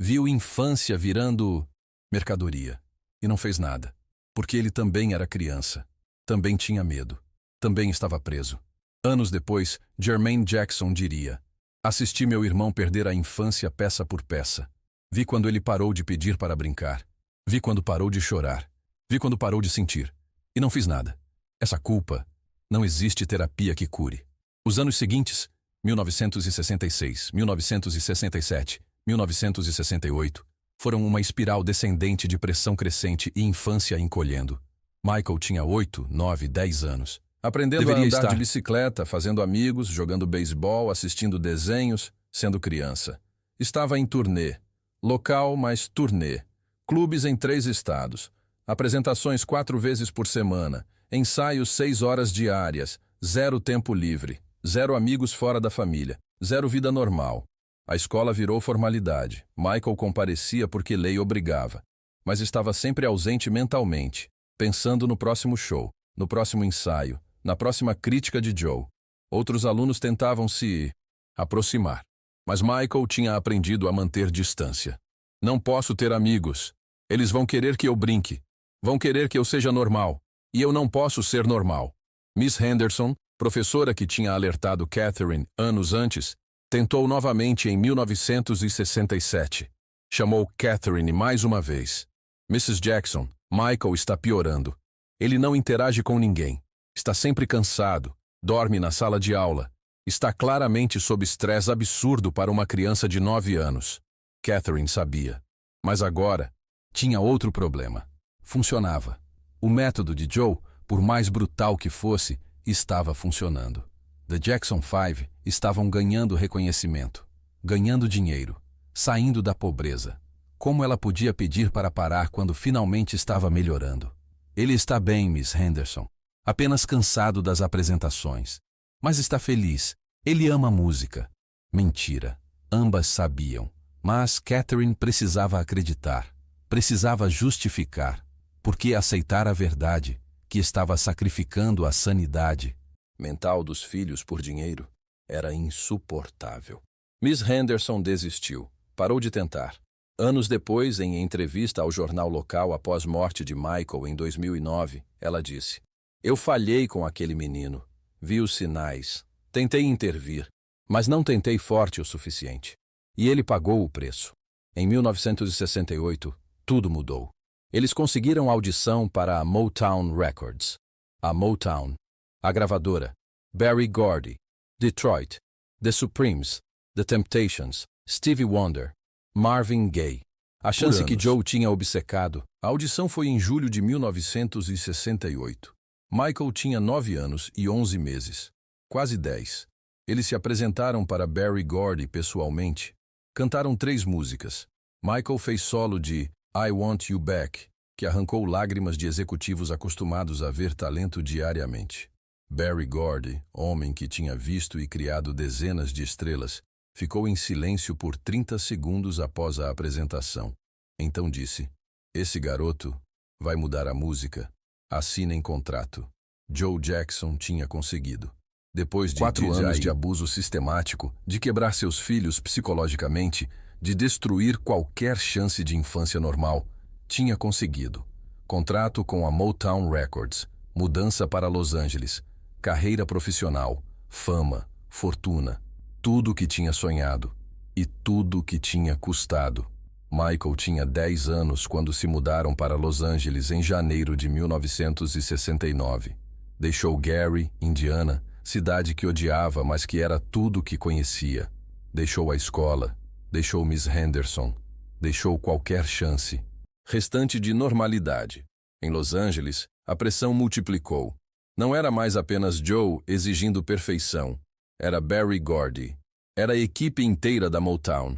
Speaker 1: Viu infância virando mercadoria. E não fez nada. Porque ele também era criança. Também tinha medo. Também estava preso. Anos depois, Jermaine Jackson diria: assisti meu irmão perder a infância peça por peça. Vi quando ele parou de pedir para brincar. Vi quando parou de chorar. Vi quando parou de sentir. E não fiz nada. Essa culpa, não existe terapia que cure. Os anos seguintes, 1966, 1967, 1968, foram uma espiral descendente de pressão crescente e infância encolhendo. Michael tinha 8, 9, 10 anos. Aprendendo a andar de bicicleta, fazendo amigos, jogando beisebol, assistindo desenhos, sendo criança. Estava em turnê. Local, mas turnê. Clubes em 3 estados. Apresentações 4 vezes por semana. Ensaios 6 horas diárias. 0 tempo livre. 0 amigos fora da família. 0 vida normal. A escola virou formalidade. Michael comparecia porque lei obrigava. Mas estava sempre ausente mentalmente, pensando no próximo show, no próximo ensaio, na próxima crítica de Joe. Outros alunos tentavam se aproximar. Mas Michael tinha aprendido a manter distância. Não posso ter amigos. Eles vão querer que eu brinque. Vão querer que eu seja normal. E eu não posso ser normal. Miss Henderson, professora que tinha alertado Catherine anos antes, tentou novamente em 1967. Chamou Catherine mais uma vez. Mrs. Jackson, Michael está piorando. Ele não interage com ninguém. Está sempre cansado. Dorme na sala de aula. Está claramente sob estresse absurdo para uma criança de 9 anos. Catherine sabia. Mas agora, tinha outro problema. Funcionava. O método de Joe, por mais brutal que fosse, estava funcionando. The Jackson Five estavam ganhando reconhecimento, ganhando dinheiro, saindo da pobreza. Como ela podia pedir para parar quando finalmente estava melhorando? Ele está bem, Miss Henderson. Apenas cansado das apresentações. Mas está feliz. Ele ama música. Mentira. Ambas sabiam. Mas Catherine precisava acreditar. Precisava justificar. Porque aceitar a verdade, que estava sacrificando a sanidade mental dos filhos por dinheiro, era insuportável. Miss Henderson desistiu. Parou de tentar. Anos depois, em entrevista ao jornal local após morte de Michael em 2009, ela disse: eu falhei com aquele menino. Vi os sinais. Tentei intervir, mas não tentei forte o suficiente. E ele pagou o preço. Em 1968, tudo mudou. Eles conseguiram audição para a Motown Records. A Motown, a gravadora, Berry Gordy, Detroit, The Supremes, The Temptations, Stevie Wonder, Marvin Gaye. A chance que Joe tinha obcecado. A audição foi em julho de 1968. Michael tinha 9 anos e 11 meses. Quase 10. Eles se apresentaram para Berry Gordy pessoalmente. Cantaram 3 músicas. Michael fez solo de I Want You Back, que arrancou lágrimas de executivos acostumados a ver talento diariamente. Berry Gordy, homem que tinha visto e criado dezenas de estrelas, ficou em silêncio por 30 segundos após a apresentação. Então disse: esse garoto vai mudar a música. Assinem contrato. Joe Jackson tinha conseguido. Depois de 4 anos de abuso sistemático, de quebrar seus filhos psicologicamente, de destruir qualquer chance de infância normal, tinha conseguido. Contrato com a Motown Records, mudança para Los Angeles, carreira profissional, fama, fortuna, tudo o que tinha sonhado e tudo o que tinha custado. Michael tinha 10 anos quando se mudaram para Los Angeles em janeiro de 1969. Deixou Gary, Indiana, cidade que odiava, mas que era tudo o que conhecia. Deixou a escola, deixou Miss Henderson, deixou qualquer chance. Restante de normalidade. Em Los Angeles, a pressão multiplicou. Não era mais apenas Joe exigindo perfeição. Era Berry Gordy. Era a equipe inteira da Motown.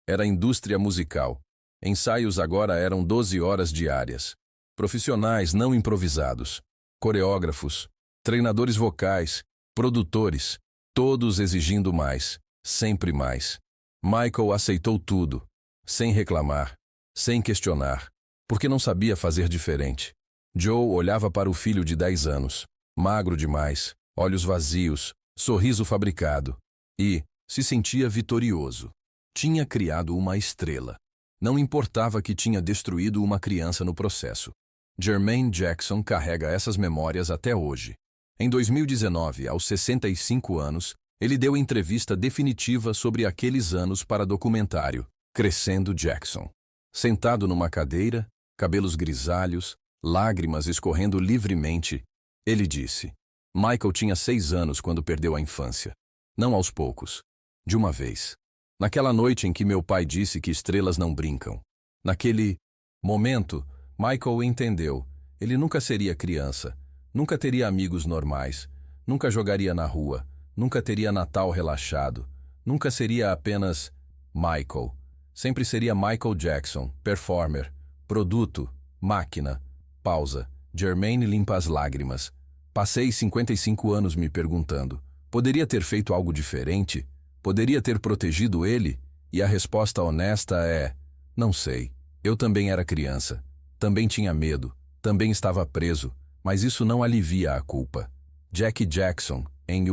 Speaker 1: Era a indústria musical. Ensaios agora eram 12 horas diárias. Profissionais não improvisados. Coreógrafos, treinadores vocais, produtores, todos exigindo mais, sempre mais. Michael aceitou tudo, sem reclamar, sem questionar, porque não sabia fazer diferente. Joe olhava para o filho de 10 anos, magro demais, olhos vazios, sorriso fabricado, e se sentia vitorioso. Tinha criado uma estrela. Não importava que tinha destruído uma criança no processo. Jermaine Jackson carrega essas memórias até hoje. Em 2019, aos 65 anos, ele deu entrevista definitiva sobre aqueles anos para documentário Crescendo Jackson. Sentado numa cadeira, cabelos grisalhos, lágrimas escorrendo livremente, ele disse: Michael tinha 6 anos quando perdeu a infância. Não aos poucos. De uma vez. Naquela noite em que meu pai disse que estrelas não brincam. Naquele momento, Michael entendeu. Ele nunca seria criança, nunca teria amigos normais, nunca jogaria na rua, nunca teria Natal relaxado, nunca seria apenas Michael. Sempre seria Michael Jackson, performer, produto, máquina. Pausa. Jermaine limpa as lágrimas. Passei 55 anos me perguntando, poderia ter feito algo diferente? Poderia ter protegido ele? E a resposta honesta é: não sei. Eu também era criança. Também tinha medo. Também estava preso. Mas isso não alivia a culpa. Jackie Jackson, em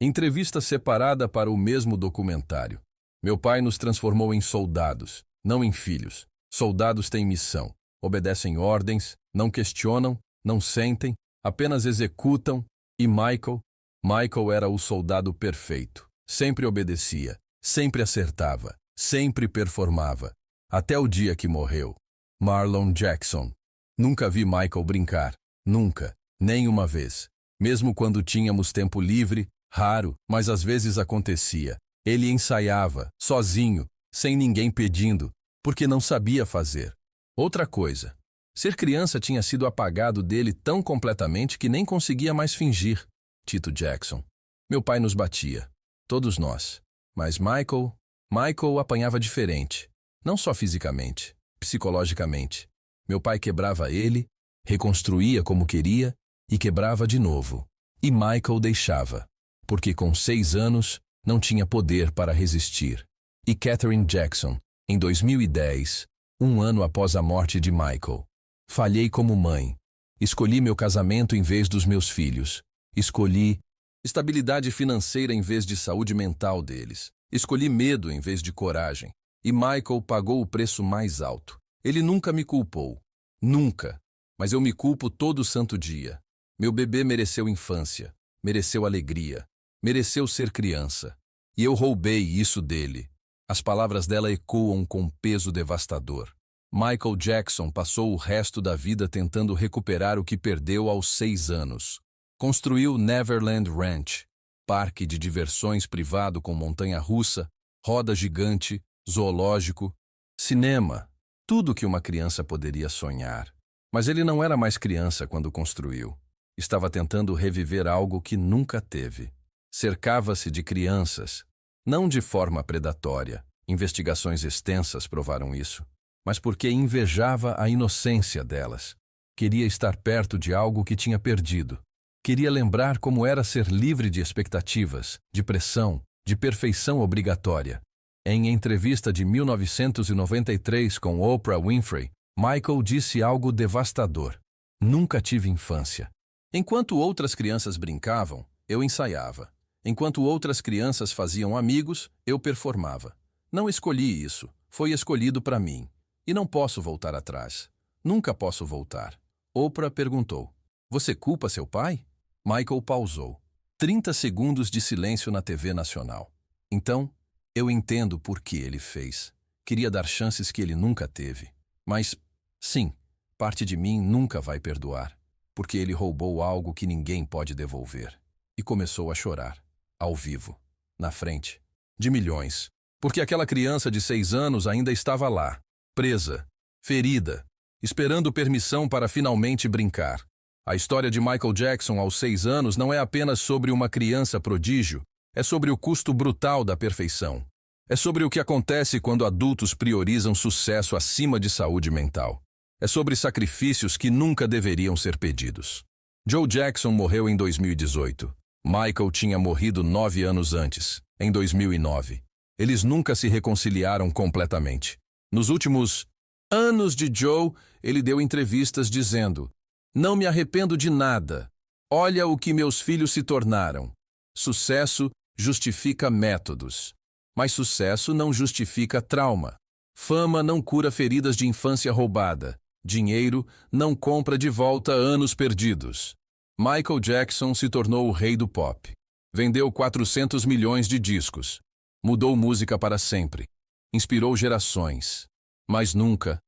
Speaker 1: entrevista separada para o mesmo documentário. Meu pai nos transformou em soldados, não em filhos. Soldados têm missão. Obedecem ordens, não questionam, não sentem, apenas executam. E Michael era o soldado perfeito. Sempre obedecia, sempre acertava, sempre performava. Até o dia que morreu. Marlon Jackson. Nunca vi Michael brincar. Nunca. Nem uma vez. Mesmo quando tínhamos tempo livre, raro, mas às vezes acontecia. Ele ensaiava, sozinho, sem ninguém pedindo, porque não sabia fazer. Outra coisa. Ser criança tinha sido apagado dele tão completamente que nem conseguia mais fingir. Tito Jackson. Meu pai nos batia. Todos nós. Mas Michael apanhava diferente. Não só fisicamente, psicologicamente. Meu pai quebrava ele, reconstruía como queria e quebrava de novo. E Michael deixava, porque com 6 anos não tinha poder para resistir. E Katherine Jackson, em 2010, um ano após a morte de Michael. Falhei como mãe. Escolhi meu casamento em vez dos meus filhos. Escolhi estabilidade financeira em vez de saúde mental deles. Escolhi medo em vez de coragem. E Michael pagou o preço mais alto. Ele nunca me culpou. Nunca. Mas eu me culpo todo santo dia. Meu bebê mereceu infância. Mereceu alegria. Mereceu ser criança. E eu roubei isso dele. As palavras dela ecoam com peso devastador. Michael Jackson passou o resto da vida tentando recuperar o que perdeu aos 6 anos. Construiu Neverland Ranch, parque de diversões privado com montanha-russa, roda gigante, zoológico, cinema, tudo que uma criança poderia sonhar. Mas ele não era mais criança quando construiu. Estava tentando reviver algo que nunca teve. Cercava-se de crianças, não de forma predatória. Investigações extensas provaram isso. Mas porque invejava a inocência delas. Queria estar perto de algo que tinha perdido. Queria lembrar como era ser livre de expectativas, de pressão, de perfeição obrigatória. Em entrevista de 1993 com Oprah Winfrey, Michael disse algo devastador. Nunca tive infância. Enquanto outras crianças brincavam, eu ensaiava. Enquanto outras crianças faziam amigos, eu performava. Não escolhi isso, foi escolhido para mim. E não posso voltar atrás. Nunca posso voltar. Oprah perguntou: você culpa seu pai? Michael pausou. 30 segundos de silêncio na TV nacional. Então, eu entendo por que ele fez. Queria dar chances que ele nunca teve. Mas, sim, parte de mim nunca vai perdoar. Porque ele roubou algo que ninguém pode devolver. E começou a chorar. Ao vivo. Na frente. De milhões. Porque aquela criança de 6 anos ainda estava lá. Presa. Ferida. Esperando permissão para finalmente brincar. A história de Michael Jackson aos 6 anos não é apenas sobre uma criança prodígio, é sobre o custo brutal da perfeição. É sobre o que acontece quando adultos priorizam sucesso acima de saúde mental. É sobre sacrifícios que nunca deveriam ser pedidos. Joe Jackson morreu em 2018. Michael tinha morrido 9 anos antes, em 2009. Eles nunca se reconciliaram completamente. Nos últimos anos de Joe, ele deu entrevistas dizendo: não me arrependo de nada. Olha o que meus filhos se tornaram. Sucesso justifica métodos. Mas sucesso não justifica trauma. Fama não cura feridas de infância roubada. Dinheiro não compra de volta anos perdidos. Michael Jackson se tornou o rei do pop. Vendeu 400 milhões de discos. Mudou música para sempre. Inspirou gerações. Mas nunca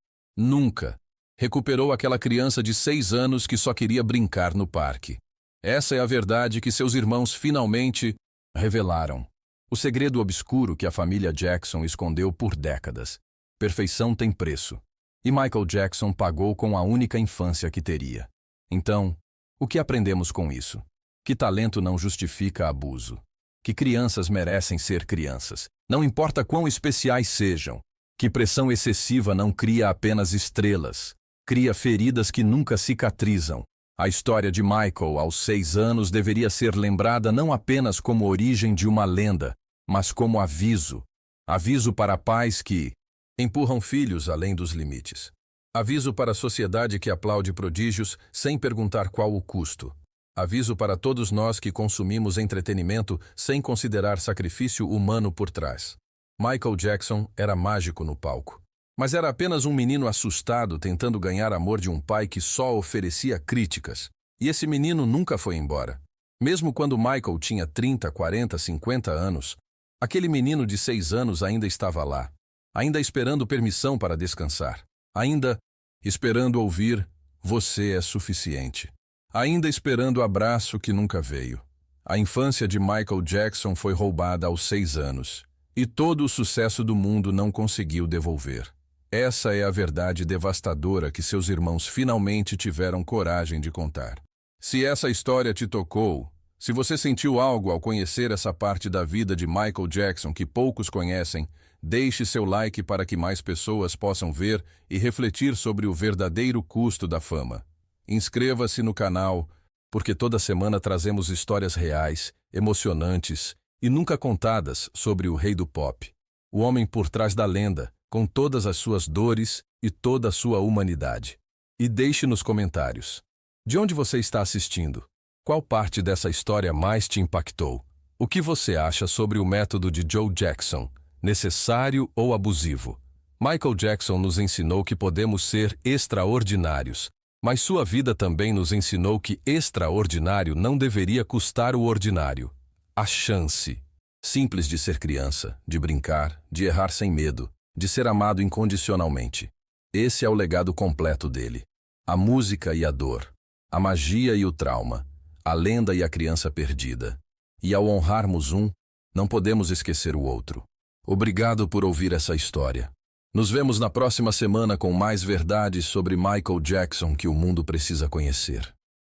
Speaker 1: recuperou aquela criança de 6 anos que só queria brincar no parque. Essa é a verdade que seus irmãos finalmente revelaram. O segredo obscuro que a família Jackson escondeu por décadas. Perfeição tem preço. E Michael Jackson pagou com a única infância que teria. Então, o que aprendemos com isso? Que talento não justifica abuso. Que crianças merecem ser crianças, não importa quão especiais sejam. Que pressão excessiva não cria apenas estrelas, cria feridas que nunca cicatrizam. A história de Michael aos 6 anos deveria ser lembrada não apenas como origem de uma lenda, mas como aviso. Aviso para pais que empurram filhos além dos limites. Aviso para a sociedade que aplaude prodígios sem perguntar qual o custo. Aviso para todos nós que consumimos entretenimento sem considerar sacrifício humano por trás. Michael Jackson era mágico no palco. Mas era apenas um menino assustado tentando ganhar amor de um pai que só oferecia críticas. E esse menino nunca foi embora. Mesmo quando Michael tinha 30, 40, 50 anos, aquele menino de 6 anos ainda estava lá. Ainda esperando permissão para descansar. Ainda esperando ouvir, você é suficiente. Ainda esperando o abraço que nunca veio. A infância de Michael Jackson foi roubada aos 6 anos. E todo o sucesso do mundo não conseguiu devolver. Essa é a verdade devastadora que seus irmãos finalmente tiveram coragem de contar. Se essa história te tocou, se você sentiu algo ao conhecer essa parte da vida de Michael Jackson que poucos conhecem, deixe seu like para que mais pessoas possam ver e refletir sobre o verdadeiro custo da fama. Inscreva-se no canal, porque toda semana trazemos histórias reais, emocionantes e nunca contadas sobre o rei do pop. O homem por trás da lenda, com todas as suas dores e toda a sua humanidade. E deixe nos comentários. De onde você está assistindo? Qual parte dessa história mais te impactou? O que você acha sobre o método de Joe Jackson? Necessário ou abusivo? Michael Jackson nos ensinou que podemos ser extraordinários, mas sua vida também nos ensinou que extraordinário não deveria custar o ordinário. A chance. Simples de ser criança, de brincar, de errar sem medo, de ser amado incondicionalmente. Esse é o legado completo dele. A música e a dor. A magia e o trauma. A lenda e a criança perdida. E ao honrarmos um, não podemos esquecer o outro. Obrigado por ouvir essa história. Nos vemos na próxima semana com mais verdades sobre Michael Jackson que o mundo precisa conhecer.